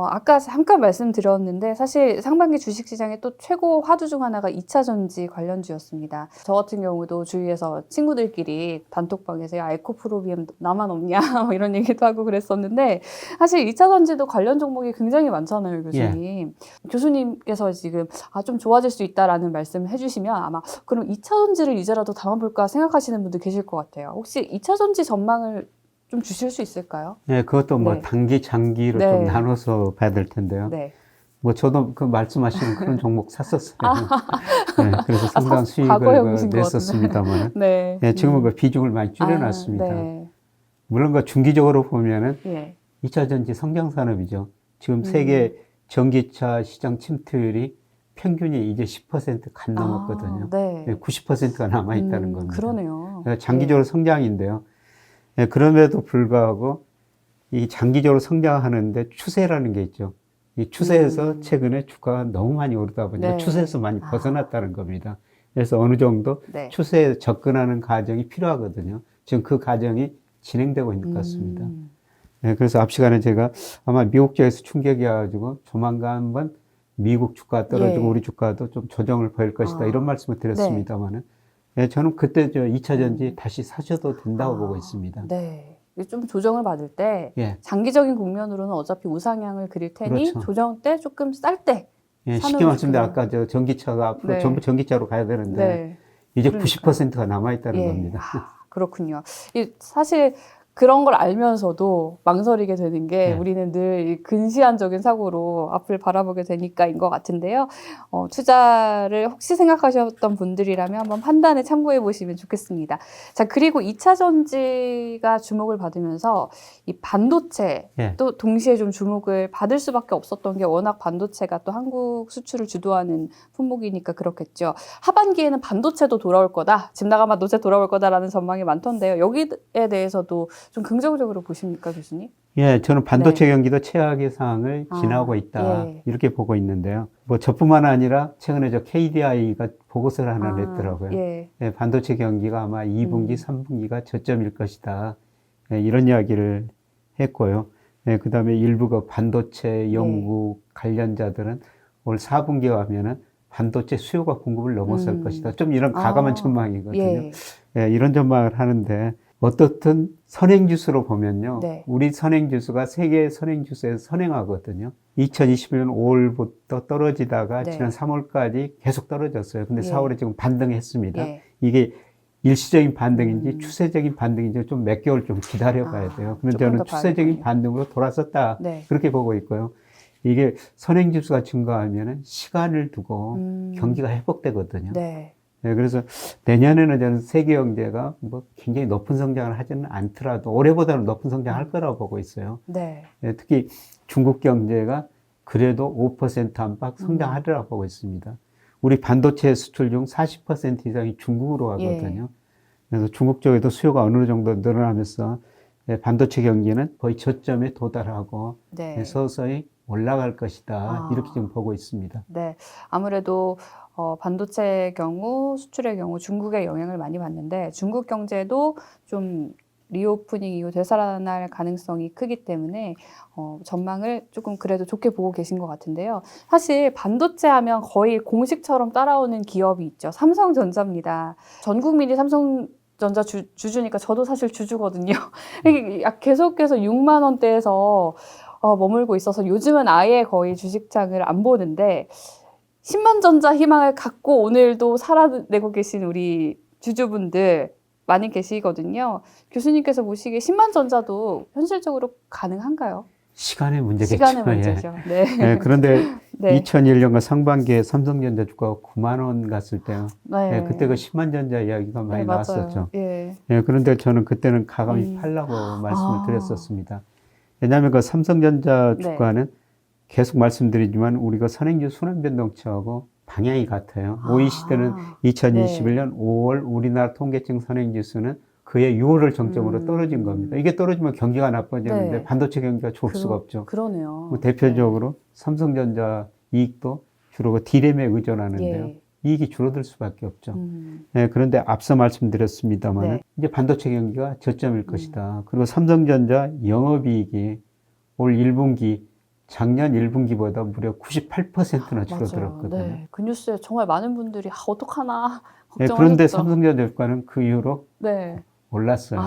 아까 잠깐 말씀드렸는데 사실 상반기 주식시장의 또 최고 화두 중 하나가 2차 전지 관련주였습니다. 저 같은 경우도 주위에서 친구들끼리 단톡방에서 야, 에코프로비엠 나만 없냐 뭐 이런 얘기도 하고 그랬었는데 사실 2차 전지도 관련 종목이 굉장히 많잖아요, 교수님. 교수님께서 지금 좀 좋아질 수 있다라는 말씀을 해주시면 아마 그럼 2차 전지를 이제라도 담아볼까 생각하시는 분들 계실 것 같아요. 혹시 2차 전지 전망을 좀 주실 수 있을까요?
네, 그것도 뭐
네.
단기, 장기로
네.
좀 나눠서 봐야 될 텐데요.
네.
뭐 저도 그 말씀하시는 그런 종목 샀었어요. 네, 그래서 상당한
과거형이신
수익을
것
냈었습니다만,
네.
네, 지금은 그 비중을 많이 줄여놨습니다.
네.
물론 그 중기적으로 보면은
예.
2차 전지 성장 산업이죠. 지금 세계 전기차 시장 침투율이 평균이 이제 10%간 넘었거든요.
네.
90%가 남아있다는 겁니다.
그러네요.
그러니까 장기적으로 성장인데요. 그럼에도 불구하고 이 장기적으로 성장하는데 추세라는 게 있죠. 이 추세에서 최근에 주가가 너무 많이 오르다 보니까
네.
추세에서 많이 벗어났다는 겁니다. 그래서 어느 정도
네.
추세에 접근하는 과정이 필요하거든요. 지금 그 과정이 진행되고 있는 것 같습니다. 그래서 앞 시간에 제가 아마 미국 지역에서 충격이 와가지고 조만간 한번 미국 주가 떨어지고
예.
우리 주가도 좀 조정을 보일 것이다. 이런 말씀을
네.
드렸습니다만은 저는 그때 2차 전지 다시 사셔도 된다고 보고 있습니다.
네. 좀 조정을 받을 때
예.
장기적인 국면으로는 어차피 우상향을 그릴 테니
그렇죠.
조정 때 조금 쌀 때
예,
사는
쉽게 말씀드려
것이
아까 전기차가 앞으로
네.
전부 전기차로 가야 되는데
네.
이제
그러니까요.
90%가 남아있다는
예.
겁니다.
그렇군요. 사실 그런 걸 알면서도 망설이게 되는 게
네.
우리는 늘 이 근시안적인 사고로 앞을 바라보게 되니까인 것 같은데요. 투자를 혹시 생각하셨던 분들이라면 한번 판단에 참고해 보시면 좋겠습니다. 자, 그리고 2차 전지가 주목을 받으면서 이 반도체
예.
또 동시에 좀 주목을 받을 수밖에 없었던 게 워낙 반도체가 또 한국 수출을 주도하는 품목이니까 그렇겠죠. 하반기에는 반도체도 돌아올 거다. 집 나간 반도체 돌아올 거다라는 전망이 많던데요. 여기에 대해서도 좀 긍정적으로 보십니까, 교수님?
예, 저는 반도체 경기도 최악의 상황을 지나고 있다.
예.
이렇게 보고 있는데요. 뭐 저뿐만 아니라 최근에 KDI가 보고서를 하나 냈더라고요.
예.
예, 반도체 경기가 아마 2분기, 3분기가 저점일 것이다. 예, 이런 이야기를 했고요. 예, 그 다음에 일부 반도체 연구 관련자들은 올 4분기 가면은 반도체 수요가 공급을 넘어설 것이다. 좀 이런 가감한 전망이거든요.
예.
예, 이런 전망을 하는데 어떻든 선행지수로 보면요.
네.
우리 선행지수가 세계 선행지수에서 선행하거든요. 2021년 5월부터 떨어지다가
네.
지난 3월까지 계속 떨어졌어요. 근데
예.
4월에 지금 반등했습니다.
예.
이게 일시적인 반등인지 추세적인 반등인지 좀 몇 개월 좀 기다려 봐야 돼요. 그러면
조금
저는
더
추세적인
봐야겠군요.
반등으로 돌아섰다.
네.
그렇게 보고 있고요. 이게 선행지수가 증가하면 시간을 두고 경기가 회복되거든요.
네.
네, 그래서 내년에는 저는 세계 경제가 뭐 굉장히 높은 성장을 하지는 않더라도 올해보다는 높은 성장할 거라고 보고 있어요.
네.
네, 특히 중국 경제가 그래도 5% 안팎 성장하리라고 보고 있습니다. 우리 반도체 수출 중 40% 이상이 중국으로 가거든요. 그래서 중국 쪽에도 수요가 어느 정도 늘어나면서 반도체 경기는 거의 저점에 도달하고
네.
서서히 올라갈 것이다. 이렇게 지금 보고 있습니다.
네. 아무래도 반도체의 경우, 수출의 경우 중국의 영향을 많이 받는데 중국 경제도 좀 리오프닝 이후 되살아날 가능성이 크기 때문에 전망을 조금 그래도 좋게 보고 계신 것 같은데요. 사실 반도체 하면 거의 공식처럼 따라오는 기업이 있죠. 삼성전자입니다. 전 국민이 삼성전자 주주니까 저도 사실 주주거든요. 계속해서 6만 원대에서 머물고 있어서 요즘은 아예 거의 주식장을 안 보는데 10만 전자 희망을 갖고 오늘도 살아내고 계신 우리 주주분들 많이 계시거든요. 교수님께서 보시기에 10만 전자도 현실적으로 가능한가요?
시간의 문제겠죠.
시간의 문제죠. 네.
네, 그런데
네.
2001년과 상반기에 삼성전자 주가가 9만 원 갔을 때요.
네.
네, 그때 그 10만 전자 이야기가 많이
네,
나왔었죠.
예.
네, 그런데 저는 그때는 가감히 팔라고 말씀을 드렸었습니다. 왜냐하면 그 삼성전자
네.
주가는 계속 말씀드리지만 우리가 선행주 순환변동치하고 방향이 같아요. OECD는 2021년 5월 우리나라 통계청 선행지수는 그해 6월을 정점으로 떨어진 겁니다. 이게 떨어지면 경기가 나빠지는데
네.
반도체 경기가 좋을 수가 없죠.
그러네요.
뭐 대표적으로 삼성전자 이익도 주로 그 D램에 의존하는데요.
예.
이익이 줄어들 수밖에 없죠. 네, 그런데 앞서 말씀드렸습니다만
네.
이제 반도체 경기가 저점일 것이다. 그리고 삼성전자 영업이익이 올 1분기 작년 1분기보다 무려 98%나 줄어들었거든요.
네. 그 뉴스에 정말 많은 분들이 어떡하나
네,
걱정하셨죠.
그런데 삼성전자 주가는 그 이후로
네.
올랐어요.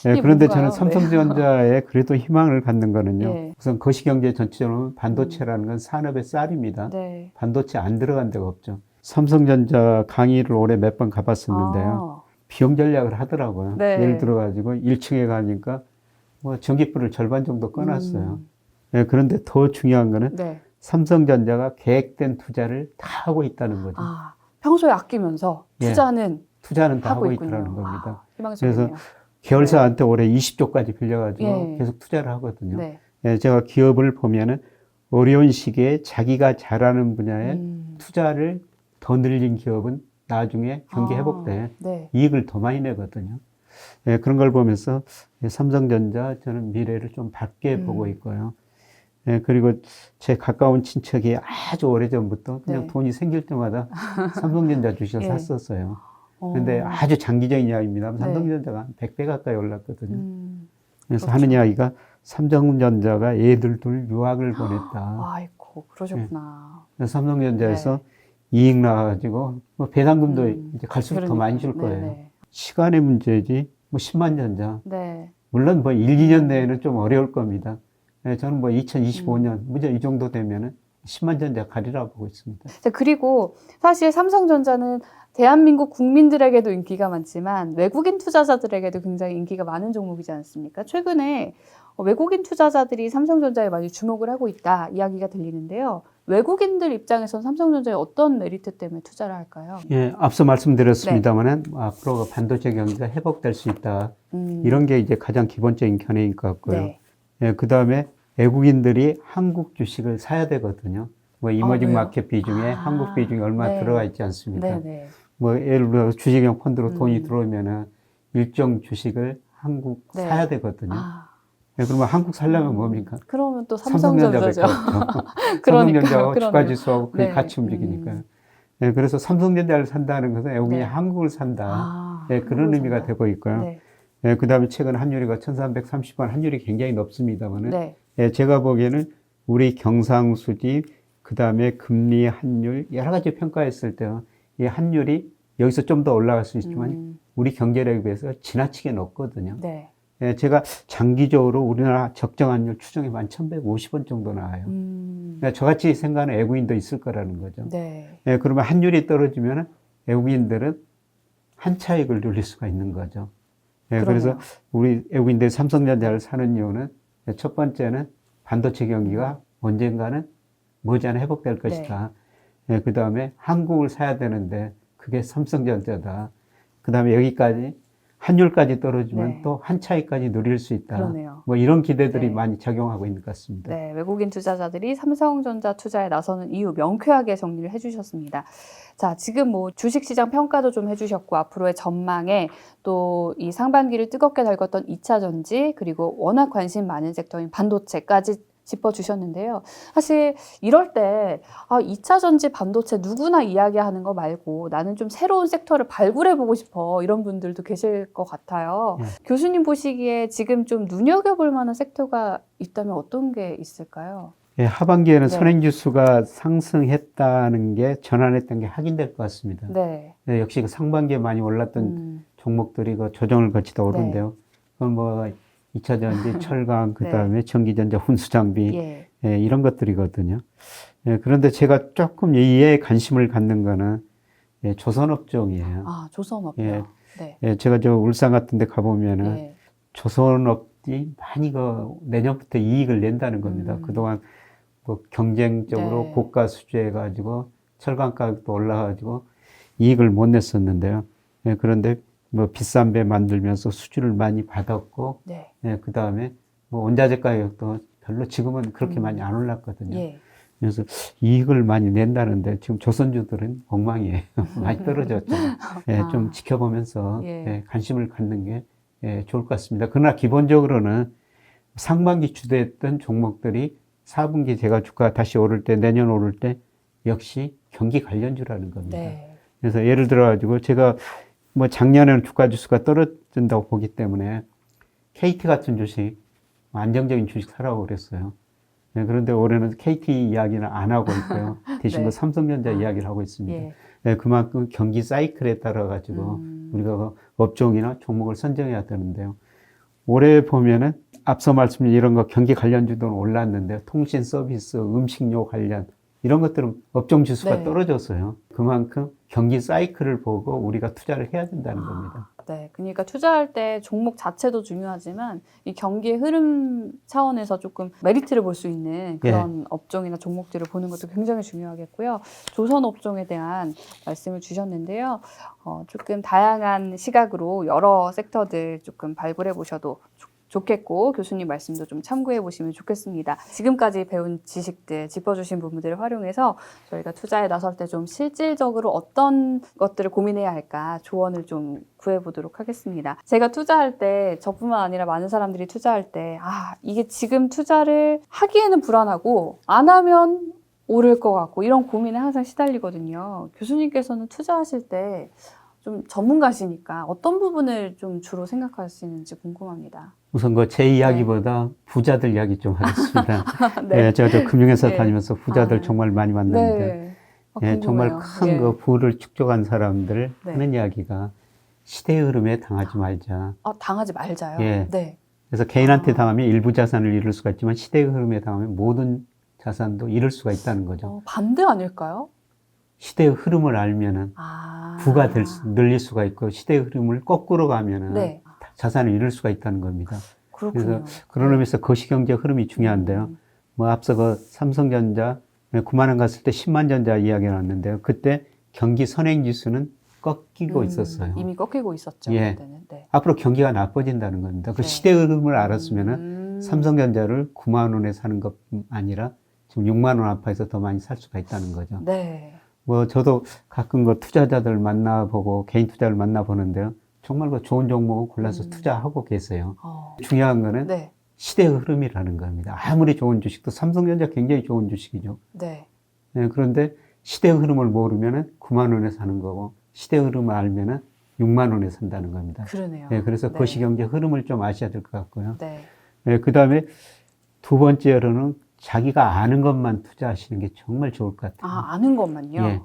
이게
네, 그런데
뭔가요?
저는 삼성전자에 그래도 희망을 갖는 거는요.
예.
우선 거시경제 전체적으로 반도체라는 건 산업의 쌀입니다.
네.
반도체 안 들어간 데가 없죠. 삼성전자 강의를 올해 몇 번 가봤었는데요. 비용 전략을 하더라고요.
네.
예를 들어가지고 1층에 가니까 뭐 전기불을 절반 정도 꺼놨어요. 네, 그런데 더 중요한 거는
네.
삼성전자가 계획된 투자를 다 하고 있다는 거죠.
평소에 아끼면서
예.
투자는
다
하고
하고
있군요.
있다는 겁니다.
희망적이네요.
그래서 계열사한테 올해 20조까지 빌려가지고
예.
계속 투자를 하거든요.
네.
예, 제가 기업을 보면은 어려운 시기에 자기가 잘하는 분야에 투자를 더 늘린 기업은 나중에 경기 회복돼
네.
이익을 더 많이 내거든요. 예, 그런 걸 보면서 삼성전자 저는 미래를 좀 밝게 보고 있고요. 예, 그리고 제 가까운 친척이 아주 오래전부터 그냥
네.
돈이 생길 때마다 삼성전자 주식을
예.
샀었어요. 그런데 아주 장기적인 이야기입니다.
네.
삼성전자가 한 100배 가까이 올랐거든요. 그래서
그렇죠.
하는 이야기가 삼성전자가 애들 둘 유학을 보냈다.
아이고, 그러셨구나.
그래서 삼성전자에서 이익 나가지고 뭐 배당금도 이제 갈수록 더 많이 줄
그러니까요.
거예요.
네네.
시간의 문제지 뭐 10만 전자.
네.
물론 뭐 1, 2년 내에는 좀 어려울 겁니다. 네, 저는 뭐 2025년 무려 이 정도 되면은 10만 전자 가리라 보고 있습니다.
자, 그리고 사실 삼성전자는 대한민국 국민들에게도 인기가 많지만 외국인 투자자들에게도 굉장히 인기가 많은 종목이지 않습니까? 최근에 외국인 투자자들이 삼성전자에 많이 주목을 하고 있다 이야기가 들리는데요. 외국인들 입장에서는 삼성전자에 어떤 메리트 때문에 투자를 할까요?
예, 앞서 말씀드렸습니다만은 앞으로 반도체 경기가 회복될 수 있다. 이런 게 이제 가장 기본적인 견해인 것 같고요.
네.
예, 그 다음에 외국인들이 한국 주식을 사야 되거든요. 뭐 이머징
왜요?
마켓 비중에 한국 비중이 얼마
네.
들어가 있지 않습니까?
네네.
뭐 예를 들어 주식형 펀드로 돈이 들어오면은 일정 주식을 한국
네.
사야 되거든요.
아,
예, 그러면 한국 살려면 뭡니까?
그러면 또
삼성전자밖에
삼성전자죠.
없죠.
그러니까요.
삼성전자와
그러네요.
주가지수하고 거의
네.
같이 움직이니까요. 예, 그래서 삼성전자를 산다는 것은 외국인이
네.
한국을 산다. 예, 그런
한국을
의미가
산다.
되고 있고요.
네.
예, 그 다음에 최근 환율이가 1330원, 환율이 굉장히 높습니다만은
네.
예, 제가 보기에는 우리 경상수지, 그 다음에 금리, 환율, 여러 가지 평가했을 때, 이 환율이 여기서 좀 더 올라갈 수 있지만, 우리 경제력에 비해서 지나치게 높거든요.
네.
예, 제가 장기적으로 우리나라 적정 환율 추정해만 1150원 정도 나와요. 그러니까 저같이 생각하는 외국인도 있을 거라는 거죠.
네.
예, 그러면 환율이 떨어지면 외국인들은 한 차익을 누릴 수가 있는 거죠. 예, 그래서 우리 외국인들이 삼성전자를 사는 이유는 첫 번째는 반도체 경기가 언젠가는 머지않아 회복될 것이다. 예, 그 다음에 한국을 사야 되는데 그게 삼성전자다. 그 다음에 여기까지 환율까지 떨어지면
네.
또 한 차익까지 누릴 수 있다.
그러네요.
뭐 이런 기대들이
네.
많이 작용하고 있는 것 같습니다.
네, 외국인 투자자들이 삼성전자 투자에 나서는 이유 명쾌하게 정리를 해주셨습니다. 자, 지금 뭐 주식시장 평가도 좀 해주셨고 앞으로의 전망에 또 이 상반기를 뜨겁게 달궜던 2차 전지 그리고 워낙 관심 많은 섹터인 반도체까지 짚어주셨는데요. 사실 이럴 때 2차 전지 반도체 누구나 이야기하는 거 말고 나는 좀 새로운 섹터를 발굴해보고 싶어 이런 분들도 계실 것 같아요. 교수님 보시기에 지금 좀 눈여겨볼 만한 섹터가 있다면 어떤 게 있을까요?
예, 하반기에는
네.
선행지수가 상승했다는 게 전환했던 게 확인될 것 같습니다.
네.
예, 역시 그 상반기에 많이 올랐던 종목들이 그 조정을 거치다 오른데요. 그건 뭐 2차 전지, 철강, 그 다음에 전기전자, 훈수장비,
예.
예, 이런 것들이거든요. 예, 그런데 제가 조금 이에 관심을 갖는 거는 예, 조선업종이에요.
조선업이요.
예.
네.
예, 제가 저 울산 같은 데 가보면은
예.
조선업이 많이 내년부터 이익을 낸다는 겁니다. 그동안 뭐 경쟁적으로
네.
고가 수주해가지고 철강 가격도 올라가지고 이익을 못 냈었는데요. 예, 그런데 뭐 비싼 배 만들면서 수주를 많이 받았고,
네.
예, 그 다음에 뭐 원자재 가격도 별로 지금은 그렇게 많이 안 올랐거든요.
예.
그래서 이익을 많이 낸다는데 지금 조선주들은 엉망이에요. 많이 떨어졌죠. 예, 좀 지켜보면서
예.
예, 관심을 갖는 게 예, 좋을 것 같습니다. 그러나 기본적으로는 상반기 주도했던 종목들이 4분기 제가 주가 다시 오를 때, 내년 오를 때 역시 경기 관련주라는 겁니다.
네.
그래서 예를 들어가지고 제가 뭐 작년에는 주가 지수가 떨어진다고 보기 때문에 KT 같은 주식, 안정적인 주식 사라고 그랬어요. 네, 그런데 올해는 KT 이야기는 안 하고 있고요. 대신
네.
그 삼성전자 이야기를 하고 있습니다.
예.
네, 그만큼 경기 사이클에 따라 가지고 우리가 그 업종이나 종목을 선정해야 되는데요. 올해 보면은 앞서 말씀드린 이런 거 경기 관련주들은 올랐는데 통신 서비스, 음식료 관련 이런 것들은 업종 지수가
네.
떨어졌어요. 그만큼 경기 사이클을 보고 우리가 투자를 해야 된다는 겁니다.
네. 그러니까 투자할 때 종목 자체도 중요하지만 이 경기의 흐름 차원에서 조금 메리트를 볼 수 있는 그런 업종이나 종목들을 보는 것도 굉장히 중요하겠고요. 조선 업종에 대한 말씀을 주셨는데요. 조금 다양한 시각으로 여러 섹터들 조금 발굴해 보셔도 좋겠고 교수님 말씀도 좀 참고해 보시면 좋겠습니다. 지금까지 배운 지식들, 짚어주신 부분들을 활용해서 저희가 투자에 나설 때 좀 실질적으로 어떤 것들을 고민해야 할까 조언을 좀 구해보도록 하겠습니다. 제가 투자할 때 저뿐만 아니라 많은 사람들이 투자할 때 이게 지금 투자를 하기에는 불안하고 안 하면 오를 것 같고 이런 고민에 항상 시달리거든요. 교수님께서는 투자하실 때 좀 전문가시니까 어떤 부분을 좀 주로 생각하시는지 궁금합니다.
우선 제 이야기보다 부자들 이야기 좀 하겠습니다.
네.
제가 저 금융회사
네.
다니면서 부자들 정말 많이 만났는데 정말 큰 그 부를 축적한 사람들 하는 이야기가 시대의 흐름에 당하지 말자.
당하지 말자요?
예.
네.
그래서 개인한테 당하면 일부 자산을 잃을 수가 있지만 시대의 흐름에 당하면 모든 자산도 잃을 수가 있다는 거죠.
반대 아닐까요?
시대의 흐름을 알면은 부가 늘릴 수가 있고 시대의 흐름을 거꾸로 가면은 자산을 잃을 수가 있다는 겁니다.
그렇군요.
그래서 그런 의미에서 거시경제 흐름이 중요한데요. 앞서 그 삼성전자 9만 원 갔을 때 10만 전자 이야기가 나왔는데요. 그때 경기 선행지수는 꺾이고 있었어요.
이미 꺾이고 있었죠.
예.
그때는. 네.
앞으로 경기가 나빠진다는 겁니다. 그 시대의 흐름을 알았으면은 삼성전자를 9만 원에 사는 것 아니라 지금 6만 원 안팎에서 더 많이 살 수가 있다는 거죠.
네.
저도 가끔 그 투자자들 만나보고 개인 투자를 만나보는데요. 정말 그 좋은 종목을 골라서 투자하고 계세요. 중요한 거는 시대의 흐름이라는 겁니다. 아무리 좋은 주식도 삼성전자 굉장히 좋은 주식이죠.
네.
그런데 시대의 흐름을 모르면은 9만 원에 사는 거고 시대의 흐름을 알면은 6만 원에 산다는 겁니다.
그러네요.
그래서 거시경제 흐름을 좀 아셔야 될 것 같고요.
네.
그 다음에 두 번째로는 자기가 아는 것만 투자하시는 게 정말 좋을 것 같아요.
아는 것만요?
예.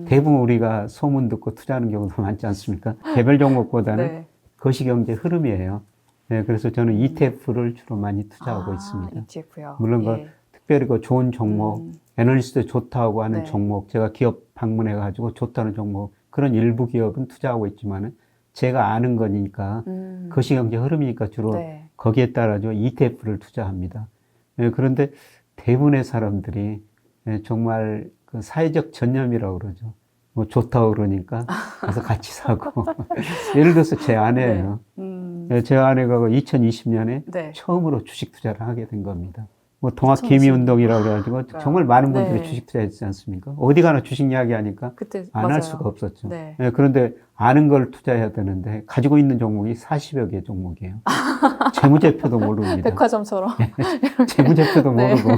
대부분 우리가 소문 듣고 투자하는 경우도 많지 않습니까? 개별 종목보다는 거시경제 흐름이에요. 그래서 저는 ETF를 주로 많이 투자하고 있습니다.
ETF요.
물론 특별히 그 좋은 종목, 애널리스트 좋다고 하는 종목, 제가 기업 방문해가지고 좋다는 종목, 그런 일부 기업은 투자하고 있지만은 제가 아는 거니까 거시경제 흐름이니까 주로 거기에 따라서 ETF를 투자합니다. 그런데 대부분의 사람들이 정말 그 사회적 전념이라고 그러죠. 좋다고 그러니까 가서 같이 사고. 예를 들어서 제 아내예요. 제 아내가 2020년에 처음으로 주식 투자를 하게 된 겁니다. 동학개미운동이라고 그래가지고 정말 많은 분들이 주식 투자했지 않습니까? 어디 가나 주식 이야기 하니까 안 할 수가 없었죠. 그런데 아는 걸 투자해야 되는데 가지고 있는 종목이 40여 개 종목이에요. 재무제표도 모릅니다.
백화점처럼.
재무제표도 모르고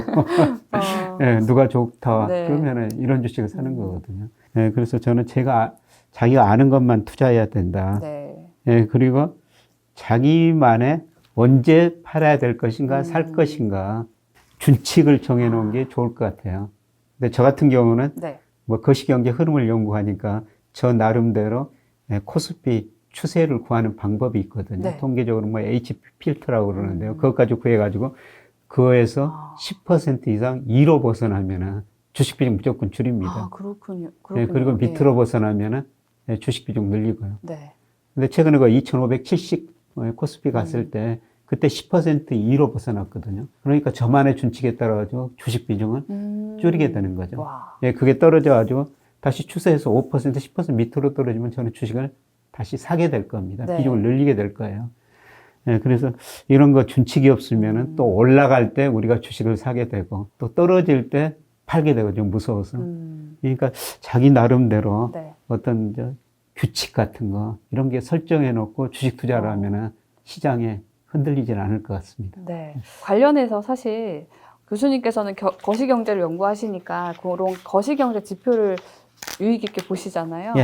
누가 좋다 그러면은 이런 주식을 사는 거거든요. 그래서 저는 자기가 아는 것만 투자해야 된다. 그리고 자기만의 언제 팔아야 될 것인가 살 것인가 준칙을 정해놓은 게 좋을 것 같아요. 근데 저 같은 경우는 거시경제 흐름을 연구하니까 저 나름대로 코스피 추세를 구하는 방법이 있거든요. 통계적으로 H 필터라고 그러는데요. 그것까지 구해가지고 그거에서 10% 이상 2로 벗어나면은 주식 비중 무조건 줄입니다.
그렇군요.
그리고 밑으로 벗어나면은 주식 비중 늘리고요. 근데 최근에 2570 코스피 갔을 때 그때 10% 2로 벗어났거든요. 그러니까 저만의 준칙에 따라가지고 주식 비중은 줄이게 되는 거죠. 그게 떨어져가지고 다시 추세에서 5% 10% 밑으로 떨어지면 저는 주식을 다시 사게 될 겁니다. 비중을 늘리게 될 거예요. 그래서 이런 거 준칙이 없으면은 또 올라갈 때 우리가 주식을 사게 되고 또 떨어질 때 팔게 되고 좀 무서워서. 그러니까 자기 나름대로 어떤 규칙 같은 거 이런 게 설정해 놓고 주식 투자를 하면은 시장에 흔들리질 않을 것 같습니다.
관련해서 사실 교수님께서는 거시경제를 연구하시니까 그런 거시경제 지표를 유의 깊게 보시잖아요.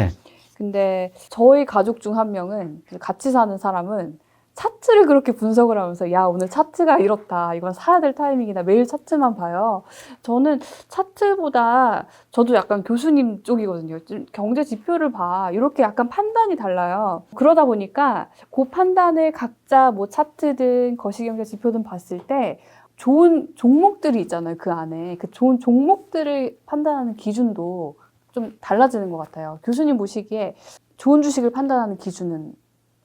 근데 저희 가족 중 한 명은 같이 사는 사람은 차트를 그렇게 분석을 하면서 야 오늘 차트가 이렇다 이건 사야 될 타이밍이다 매일 차트만 봐요. 저는 차트보다 저도 약간 교수님 쪽이거든요. 경제 지표를 봐 이렇게 약간 판단이 달라요. 그러다 보니까 그 판단을 각자 차트든 거시경제 지표든 봤을 때 좋은 종목들이 있잖아요. 그 안에 그 좋은 종목들을 판단하는 기준도 좀 달라지는 것 같아요. 교수님 보시기에 좋은 주식을 판단하는 기준은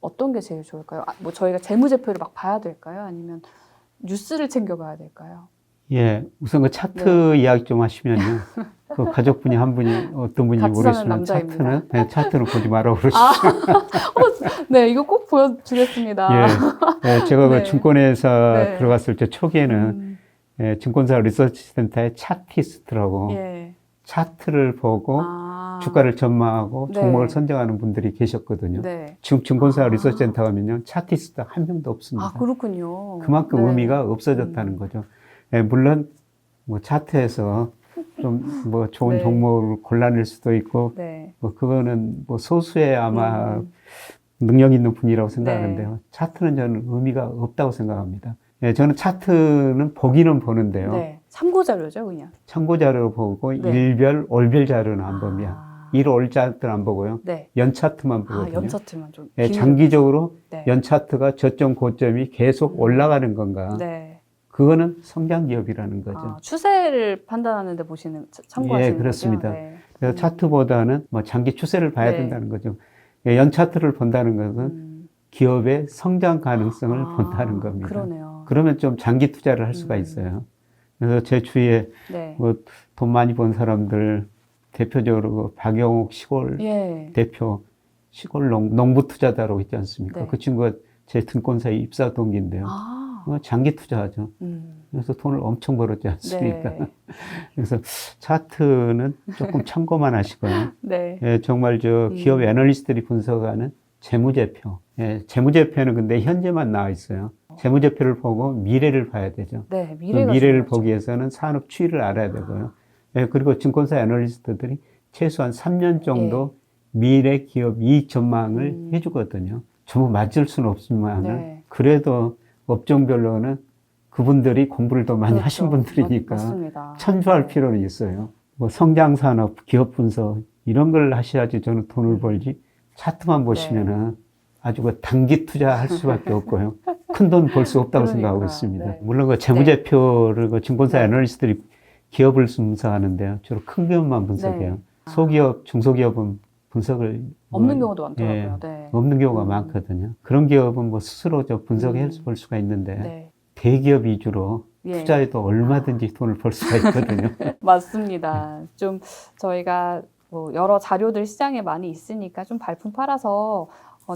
어떤 게 제일 좋을까요? 저희가 재무제표를 막 봐야 될까요? 아니면 뉴스를 챙겨봐야 될까요?
우선 그 차트 이야기 좀 하시면요. 그 가족분이 한 분이 어떤 분인지
같이 사는
모르겠지만
남자입니다.
차트는 보지 마라 그러시죠.
네, 이거 꼭 보여주겠습니다.
예, 제가
네.
그 증권회사
네.
들어갔을 때 초기에는 예, 증권사 리서치 센터에 차티스트라고
예.
차트를 보고
아.
주가를 전망하고
네.
종목을 선정하는 분들이 계셨거든요.
네.
지금 증권사
아.
리서치 센터 가면요, 차티스트 한 명도 없습니다.
아, 그렇군요.
그만큼
네.
의미가 없어졌다는 거죠. 예, 물론 뭐 차트에서 좀 뭐 좋은
네.
종목을 골라낼 수도 있고
네.
뭐 그거는 뭐 소수의 아마 능력 있는 분이라고 생각하는데요. 차트는 저는 의미가 없다고 생각합니다. 예, 저는 차트는 보기는 보는데요.
네. 참고 자료죠, 그냥.
참고 자료를 보고
네.
일별, 월별 자료는 안 봅니다.
아.
일, 월 차트는 안 보고요.
네.
연 차트만
아,
보거든요.
연 차트만 좀.
예,
기울여-
장기적으로
네.
연 차트가 저점 고점이 계속 올라가는 건가?
네.
그거는 성장 기업이라는 거죠.
아, 추세를 판단하는데 참고하시는
예, 그렇습니다.
거죠? 네.
그래서 차트보다는 뭐 장기 추세를 봐야
네.
된다는 거죠. 예, 연 차트를 본다는 것은 기업의 성장 가능성을
아,
본다는 겁니다.
그러네요.
그러면 좀 장기 투자를 할 수가 있어요. 그래서 제 주위에
네.
뭐 돈 많이 번 사람들 대표적으로 그 박영욱 시골
예.
대표 시골 농부 투자자라고 있지 않습니까?
네.
그 친구가 제 증권사에 입사 동기인데요.
아.
장기 투자하죠. 그래서 돈을 엄청 벌었지 않습니까?
네.
그래서 차트는 조금 참고만 하시고요.
네.
예, 정말 저 기업 애널리스트들이 분석하는 재무제표. 예, 재무제표는 근데 현재만 나와 있어요. 재무제표를 보고 미래를 봐야 되죠.
네.
그
미래가
미래를
중요하죠.
보기 위해서는 산업 추이를 알아야 되고요. 예, 그리고 증권사 애널리스트들이 최소한 3년 정도 미래 기업 이익 전망을 해주거든요. 전부 맞을 수는 없지만
네.
그래도 업종별로는 그분들이 공부를 더 많이
그렇죠.
하신 분들이니까
맞습니다.
참조할
네.
필요는 있어요. 뭐 성장산업, 기업 분석 이런 걸 하셔야지 저는 돈을 벌지 차트만 보시면은 아주 그 단기 투자할 수밖에 없고요. 큰 돈 벌 수 없다고 생각하고
그러니까,
있습니다.
네.
물론 그 재무제표를 그 증권사
네.
애널리스트들이 기업을 분석하는데요. 주로 큰 기업만 분석해요.
네.
소기업, 중소기업은 분석을
없는
뭐,
경우도 많더라고요.
예,
네.
없는 경우가 많거든요. 그런 기업은 뭐 스스로 저 분석해 볼 수가 있는데
네.
대기업 위주로
예.
투자해도 얼마든지 돈을 벌 수가 있거든요.
맞습니다. 좀 저희가 뭐 여러 자료들 시장에 많이 있으니까 좀 발품 팔아서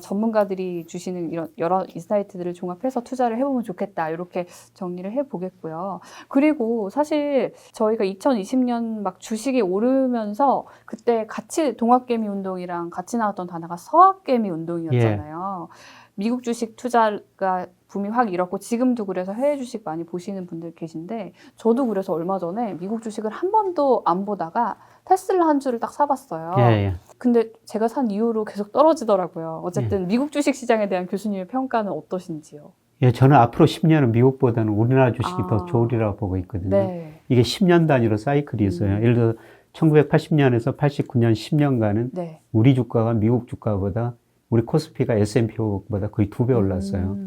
전문가들이 주시는 이런 여러 인사이트들을 종합해서 투자를 해보면 좋겠다. 이렇게 정리를 해보겠고요. 그리고 사실 저희가 2020년 막 주식이 오르면서 그때 같이 동학개미 운동이랑 같이 나왔던 단어가 서학개미 운동이었잖아요. 미국 주식 투자가 붐이 확 일었고 지금도 그래서 해외 주식 많이 보시는 분들 계신데 저도 그래서 얼마 전에 미국 주식을 한 번도 안 보다가 테슬라 한 주를 딱 사봤어요.
예.
근데 제가 산 이후로 계속 떨어지더라고요. 어쨌든 미국 주식 시장에 대한 교수님의 평가는 어떠신지요?
예, 저는 앞으로 10년은 미국보다는 우리나라 주식이
아.
더 좋으리라고 보고 있거든요.
네.
이게 10년 단위로 사이클이 있어요. 예를 들어 1980년에서 89년 10년간은
네.
우리 주가가 미국 주가보다 우리 코스피가 S&P 500보다 거의 2배 올랐어요.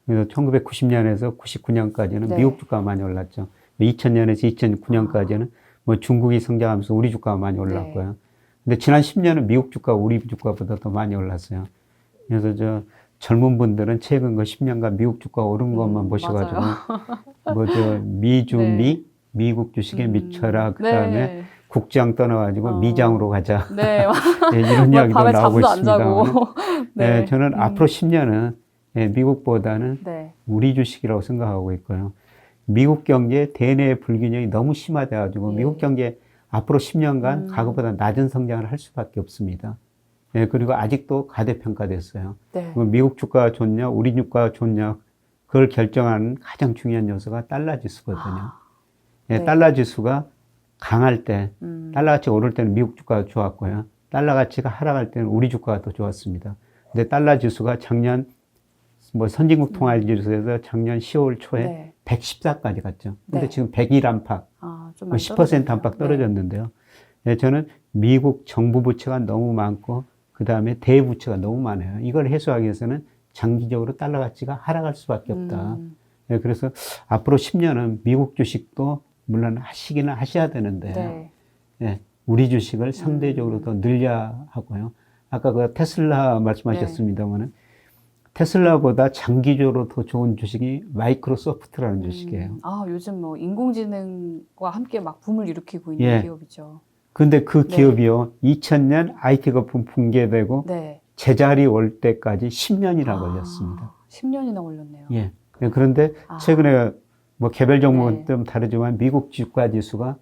그래서 1990년에서 99년까지는
네.
미국 주가가 많이 올랐죠. 2000년에서 2009년까지는 뭐 중국이 성장하면서 우리 주가가 많이 올랐고요. 근데 지난 10년은 미국 주가 우리 주가보다 더 많이 올랐어요. 그래서 저 젊은 분들은 최근 그 10년간 미국 주가 오른 것만 보셔가지고 뭐 저 미주
네.
미국 주식에 미쳐라 그다음에
네.
국장 떠나가지고 미장으로 가자.
네.
예, 이런 이야기도
밤에
나오고
잠도 안 자고.
있습니다.
네.
저는 앞으로 10년은 미국보다는
네.
우리 주식이라고 생각하고 있고요. 미국 경제 대내 불균형이 너무 심화돼가지고
예.
미국 경제 앞으로 10년간 과거보다 낮은 성장을 할 수밖에 없습니다. 예, 그리고 아직도 과대평가됐어요.
네.
그럼 미국 주가가 좋냐, 우리 주가가 좋냐, 그걸 결정하는 가장 중요한 요소가 달러 지수거든요. 예,
네.
달러 지수가 강할 때, 달러 가치가 오를 때는 미국 주가가 좋았고요. 달러 가치가 하락할 때는 우리 주가가 더 좋았습니다. 근데 달러 지수가 작년 뭐 선진국 통화일 지수에서 작년 10월 초에
네.
114까지 갔죠. 근데
네.
지금 101 안팎,
아, 좀
뭐
많이
10% 안팎
떨어졌네요.
떨어졌는데요. 예, 저는 미국 정부 부채가 너무 많고 그 다음에 대부채가 너무 많아요. 이걸 해소하기 위해서는 장기적으로 달러 가치가 하락할 수밖에 없다. 예, 그래서 앞으로 10년은 미국 주식도 물론 하시기는 하셔야 되는데
네.
예, 우리 주식을 상대적으로 더 늘려야 하고요. 아까 그 테슬라 말씀하셨습니다만은 테슬라보다 장기적으로 더 좋은 주식이 마이크로소프트라는 주식이에요.
아, 요즘 뭐 인공지능과 함께 막 붐을 일으키고 있는
예.
기업이죠.
근데 그
네.
기업이요, 2000년 IT 거품 붕괴되고
네.
제자리 올 때까지 10년이나 걸렸습니다.
10년이나 걸렸네요.
예. 그런데
아.
최근에 뭐 개별 종목은
네.
좀 다르지만 미국 주가 지수가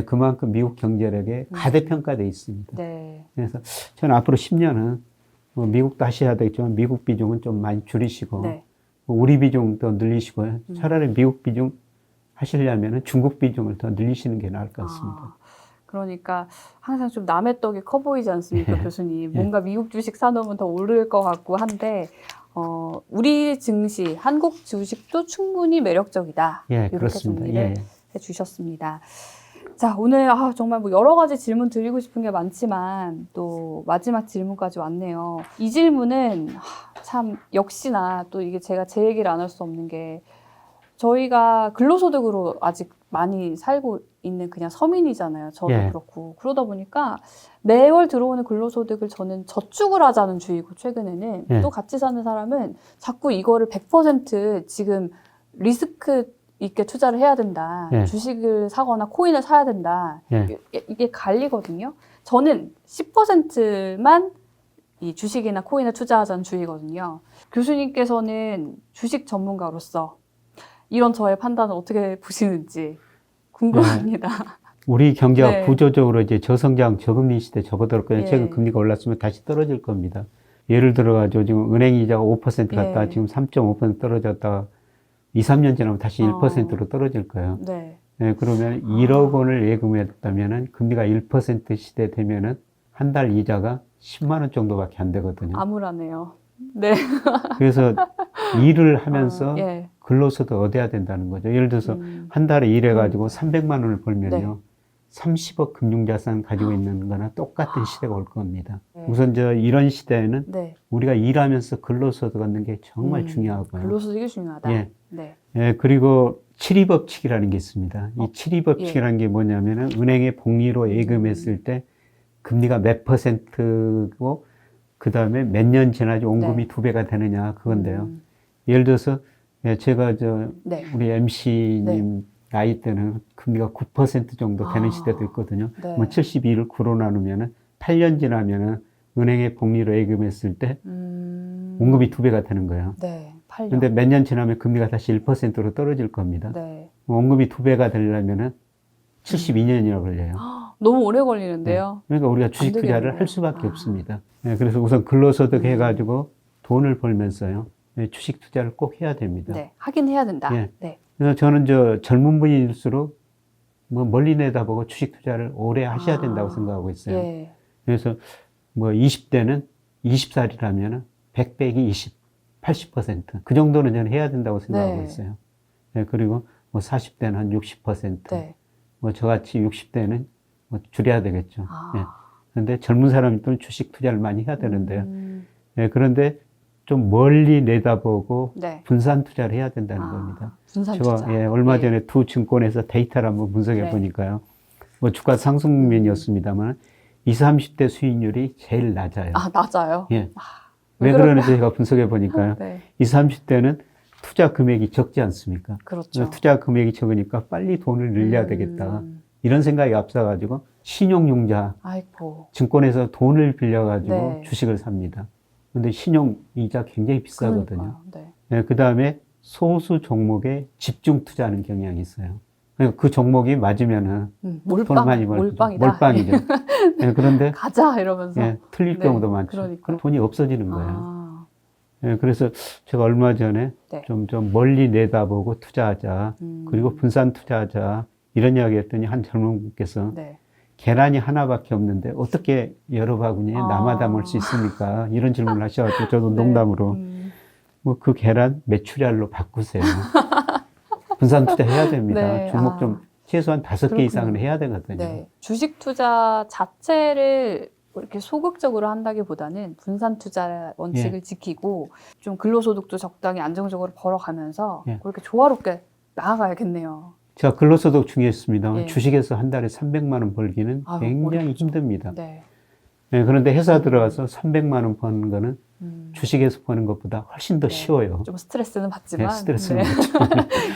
그만큼 미국 경제력에 가대평가되어 있습니다.
네.
그래서 저는 앞으로 10년은 뭐 미국도 하셔야 되겠지만 미국 비중은 좀 많이 줄이시고
네.
우리 비중도 늘리시고요. 차라리 미국 비중 하시려면 중국 비중을 더 늘리시는 게 나을 것 같습니다.
그러니까 항상 좀 남의 떡이 커 보이지 않습니까,
예.
교수님? 뭔가 미국 주식 사놓으면 더 오를 것 같고 한데 우리 증시, 한국 주식도 충분히 매력적이다.
예,
이렇게
그렇습니다.
정리를
예.
해주셨습니다. 자, 오늘 정말 뭐 여러 가지 질문 드리고 싶은 게 많지만 또 마지막 질문까지 왔네요. 이 질문은 참 역시나 또 이게 제가 제 얘기를 안 할 수 없는 게 저희가 근로소득으로 아직 많이 살고 있는 그냥 서민이잖아요. 저도
예.
그렇고. 그러다 보니까 매월 들어오는 근로소득을 저는 저축을 하자는 주의고 최근에는
예.
또 같이 사는 사람은 자꾸 이거를 100% 지금 리스크 있게 투자를 해야 된다.
예.
주식을 사거나 코인을 사야 된다.
예.
이게 갈리거든요. 저는 10%만 이 주식이나 코인에 투자하자는 주의거든요. 교수님께서는 주식 전문가로서 이런 저의 판단을 어떻게 보시는지 궁금합니다.
우리 경제가
네.
구조적으로 이제 저성장, 저금리 시대 접어들 거예요.
예.
최근 금리가 올랐으면 다시 떨어질 겁니다. 예를 들어가지고 지금 은행 이자가 5% 갔다가
예.
지금 3.5% 떨어졌다가 2, 3년 지나면 다시 1%로 떨어질 거예요.
네.
예, 그러면 1억 원을 예금했다면은 금리가 1% 시대 되면은 한 달 이자가 10만 원 정도밖에 안 되거든요.
암울하네요. 네.
그래서 일을 하면서
예.
근로소득 얻어야 된다는 거죠. 예를 들어서 한 달에 일해가지고 300만 원을 벌면요. 30억 금융자산 가지고 있는 거나 똑같은 시대가 올 겁니다.
네.
우선 이런 시대에는
네.
우리가 일하면서 근로소득 얻는 게 정말 중요하고요.
근로소득이 중요하다.
예.
네.
예, 그리고 7.2법칙이라는 게 있습니다. 이 7.2법칙이라는 게 뭐냐면은 은행에 복리로 예금했을 때 금리가 몇 %고 그 다음에 몇 년 지나지 원금이
네.
2배가 되느냐 그건데요. 예를 들어서 제가
네.
우리 MC님 나이 때는 금리가 9% 정도 되는 시대도 있거든요.
네.
뭐 72를 9로 나누면은 8년 지나면은 은행에 복리로 예금했을 때 원금이 2배가 되는 거예요.
네. 8년.
근데 몇 년 지나면 금리가 다시 1%로 떨어질 겁니다.
네.
원금이 2배가 되려면은 72년이나 걸려요.
너무 오래 걸리는데요.
그러니까 우리가 주식 투자를
되겠네요.
할 수밖에 없습니다. 그래서 우선 근로소득 해가지고 돈을 벌면서요. 주식 투자를 꼭 해야 됩니다.
네. 하긴 해야 된다.
예.
네.
그래서 저는 젊은 분일수록 뭐 멀리 내다보고 주식 투자를 오래 하셔야 된다고 생각하고 있어요.
예.
그래서 뭐 20대는 20살이라면 100 빼기 20, 80%. 그 정도는 저는 해야 된다고 생각하고
네.
있어요. 그리고 뭐 40대는 한 60%.
네.
뭐 저같이 60대는 뭐 줄여야 되겠죠.
아.
그런데 젊은 사람들은 주식 투자를 많이 해야 되는데요. 그런데 좀 멀리 내다보고
네.
분산 투자를 해야 된다는 겁니다.
분산
제가
투자.
얼마
예.
전에 두 증권에서 데이터를 한번 분석해
네.
보니까요. 뭐 주가 상승 국면이었습니다만 20, 30대 수익률이 제일 낮아요.
낮아요.
예.
왜
왜 그러는지 제가 분석해 보니까요.
네.
20, 30대는 투자 금액이 적지 않습니까?
그렇죠.
투자 금액이 적으니까 빨리 돈을 늘려야 되겠다. 이런 생각이 앞서가지고 신용융자,
아이고.
증권에서 돈을 빌려가지고
네.
주식을 삽니다. 근데 신용이자 굉장히 비싸거든요.
그러니까요. 네.
그 다음에 소수 종목에 집중 투자하는 경향이 있어요. 그 종목이 맞으면은 돈을 많이 벌죠.
몰빵이다.
몰빵이죠. 그런데
가자 이러면서.
틀릴
네,
경우도 많죠.
그러니까.
그럼 돈이 없어지는 거예요.
아.
그래서 제가 얼마 전에
네.
좀 멀리 내다보고 투자하자. 그리고 분산 투자하자. 이런 이야기 했더니 한 젊은 분께서
네.
계란이 하나밖에 없는데 어떻게 여러 바구니에 남아 담을 수 있습니까? 이런 질문을 하셔가지고 저도
네.
농담으로 뭐 그 계란 메추리알로 바꾸세요. 분산 투자 해야 됩니다.
네.
종목 좀 최소한 5개
그렇군요.
이상은 해야 되거든요.
네. 주식 투자 자체를 이렇게 소극적으로 한다기보다는 분산 투자 원칙을 지키고 좀 근로소득도 적당히 안정적으로 벌어가면서 그렇게 조화롭게 나아가야겠네요.
제가 근로소득 중요했습니다.
예.
주식에서 한 달에 300만 원 벌기는 굉장히
어렵죠.
힘듭니다.
네.
그런데 회사 들어가서 300만 원 버는 거는 주식에서 버는 것보다 훨씬 더
네.
쉬워요.
좀 스트레스는 받지만
네, 스트레스는
네.
받지만.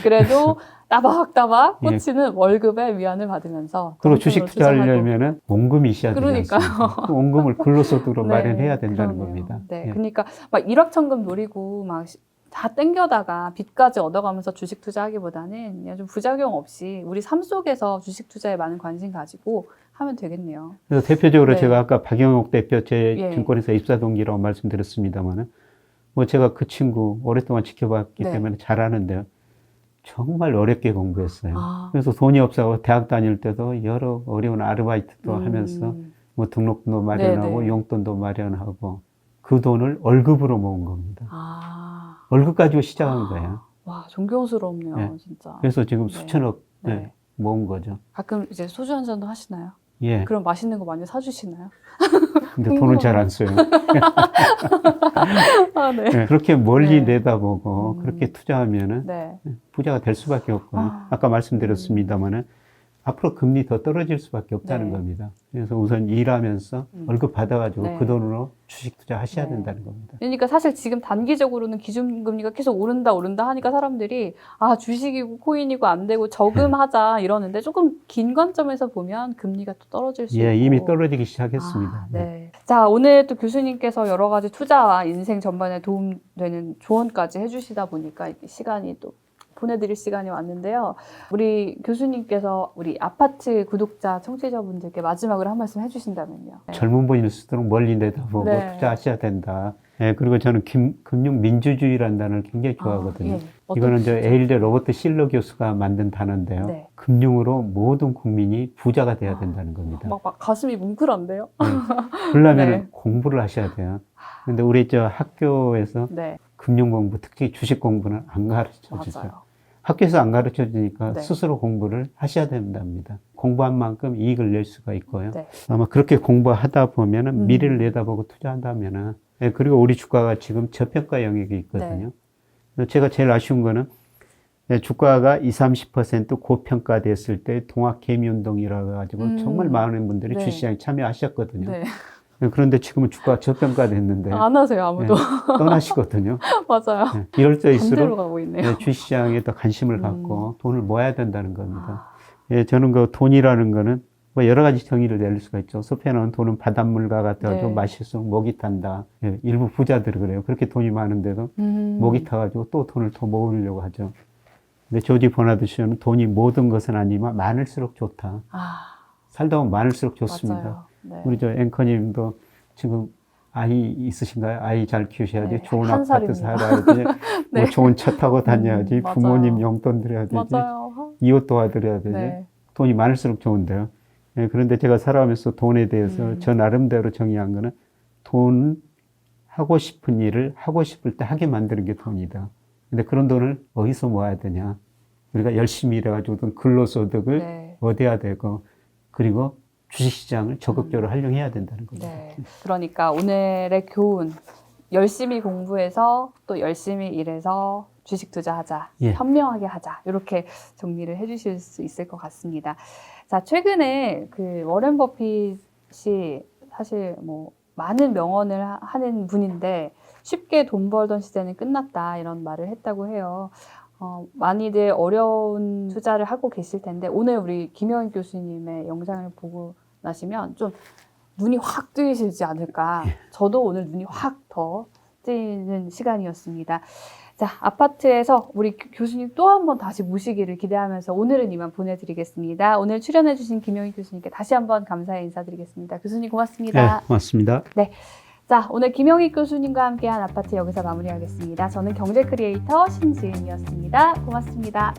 그래도 따박따박
예.
꽂히는 월급의 위안을 받으면서
그리고
돈
주식
돈으로 투자하고.
투자하려면은 원금이 있어야 되지
그러니까요.
않습니까? 그 원금을 근로소득으로
네,
마련해야 된다는
그러네요.
겁니다.
네,
예.
그러니까 막 일확천금 노리고 막 다 땡겨다가 빚까지 얻어가면서 주식 투자하기보다는 그냥 좀 부작용 없이 우리 삶 속에서 주식 투자에 많은 관심 가지고 하면 되겠네요.
그래서 대표적으로
네.
제가 아까 박영옥 대표 제
예.
증권회사 입사 동기라고 말씀드렸습니다만은 뭐 제가 그 친구 오랫동안 지켜봤기
네.
때문에 잘 아는데요. 정말 어렵게 공부했어요.
아.
그래서 돈이 없어서 대학 다닐 때도 여러 어려운 아르바이트도 하면서 뭐 등록금도 마련하고
네네.
용돈도 마련하고 그 돈을 월급으로 모은 겁니다.
아.
월급 가지고 시작한 거예요.
와, 존경스럽네요,
네.
진짜.
그래서 지금
네.
수천억
네.
네, 모은 거죠.
가끔 이제 소주 한 잔도 하시나요?
예.
그럼 맛있는 거 많이 사주시나요?
근데 돈을 잘 안 써요.
아, 네.
네, 그렇게 멀리
네.
내다보고 그렇게 투자하면은
네.
부자가 될 수밖에 없고
아.
아까 말씀드렸습니다만은 앞으로 금리 더 떨어질 수밖에 없다는
네.
겁니다. 그래서 우선 일하면서 월급 받아가지고
네.
그 돈으로 주식 투자 하셔야
네.
된다는 겁니다.
그러니까 사실 지금 단기적으로는 기준금리가 계속 오른다 하니까 사람들이 아, 주식이고 코인이고 안 되고 저금하자 이러는데 조금 긴 관점에서 보면 금리가 또 떨어질 수
예,
있고.
이미 떨어지기 시작했습니다.
아, 네. 자, 오늘 또 교수님께서 여러 가지 투자와 인생 전반에 도움되는 조언까지 해주시다 보니까 이렇게 시간이 또 보내드릴 시간이 왔는데요. 우리 교수님께서 우리 아파트 구독자, 청취자분들께 마지막으로 한 말씀 해주신다면요. 네.
젊은 분일수록 멀리 내다보고
네.
투자하셔야 된다. 예, 그리고 저는 금융 민주주의라는 단어를 굉장히 좋아하거든요.
예. 어떤
이거는 저
뜻이죠?
에일대 로버트 실러 교수가 만든 단어인데요.
네.
금융으로 모든 국민이 부자가 돼야 된다는 겁니다.
막 가슴이 뭉클한데요?
그러려면
네.
공부를 하셔야 돼요. 근데 우리 저 학교에서
네.
금융 공부, 특히 주식 공부는 안 가르쳐 주죠.
맞아요.
학교에서 안 가르쳐 주니까
네.
스스로 공부를 하셔야 된답니다. 공부한 만큼 이익을 낼 수가 있고요.
네.
아마 그렇게 공부하다 보면은 미래를 내다보고 투자한다면은 예, 그리고 우리 주가가 지금 저평가 영역에 있거든요. 그래서 제가 제일 아쉬운 거는 예, 주가가 20, 30% 고평가됐을 때 동학개미운동이라 가지고 정말 많은 분들이
네.
주시장에 참여하셨거든요.
네.
예, 그런데 지금은 주가가 저평가됐는데
안 하세요, 아무도.
예, 떠나시거든요.
맞아요.
예, 이럴
반대로
때일수록
가고 있네요.
예, 주시장에 더 관심을 갖고 돈을 모아야 된다는 겁니다.
아,
예, 저는 그 돈이라는 거는 뭐 여러 가지 정의를 내릴 수가 있죠. 소편은 돈은 바닷물과 같아가지고
네.
마실수록 목이 탄다. 예, 일부 부자들이 그래요. 그렇게 돈이 많은데도 목이 타가지고 또 돈을 더 모으려고 하죠. 근데 조지 버나드쇼는 돈이 모든 것은 아니지만 많을수록 좋다.
아,
살다 보면 많을수록 좋습니다.
맞아요. 네.
우리 저 앵커님도 지금 아이 있으신가요? 아이 잘 키우셔야지.
네,
좋은
한
아파트
살입니다.
살아야지.
네.
뭐 좋은 차 타고 다녀야지.
맞아요.
부모님 용돈 드려야 되지.
맞아요.
이웃 도와드려야 되지.
네.
돈이 많을수록 좋은데요. 예, 그런데 제가 살아가면서 돈에 대해서 저 나름대로 정의한 거는 돈 하고 싶은 일을 하고 싶을 때 하게 만드는 게 돈이다. 근데 그런 돈을 어디서 모아야 되냐. 우리가 열심히 일해가지고 돈 근로소득을
네.
얻어야 되고 그리고 주식시장을 적극적으로 활용해야 된다는 겁니다.
네. 그러니까 오늘의 교훈. 열심히 공부해서 또 열심히 일해서 주식 투자하자.
예.
현명하게 하자. 이렇게 정리를 해주실 수 있을 것 같습니다. 자, 최근에 그 워렌 버핏이 사실 뭐 많은 명언을 하는 분인데 쉽게 돈 벌던 시대는 끝났다. 이런 말을 했다고 해요. 많이들 어려운 투자를 하고 계실 텐데 오늘 우리 김영희 교수님의 영상을 보고 나시면 좀 눈이 확 뜨이시지 않을까. 저도 오늘 눈이 확 더 뜨이는 시간이었습니다. 자, 아파트에서 우리 교수님 또 한 번 다시 모시기를 기대하면서 오늘은 이만 보내드리겠습니다. 오늘 출연해주신 김영희 교수님께 다시 한번 감사의 인사드리겠습니다. 교수님 고맙습니다.
네, 고맙습니다.
네. 자, 오늘 김영희 교수님과 함께한 아파트 여기서 마무리하겠습니다. 저는 경제 크리에이터 신지은이었습니다. 고맙습니다.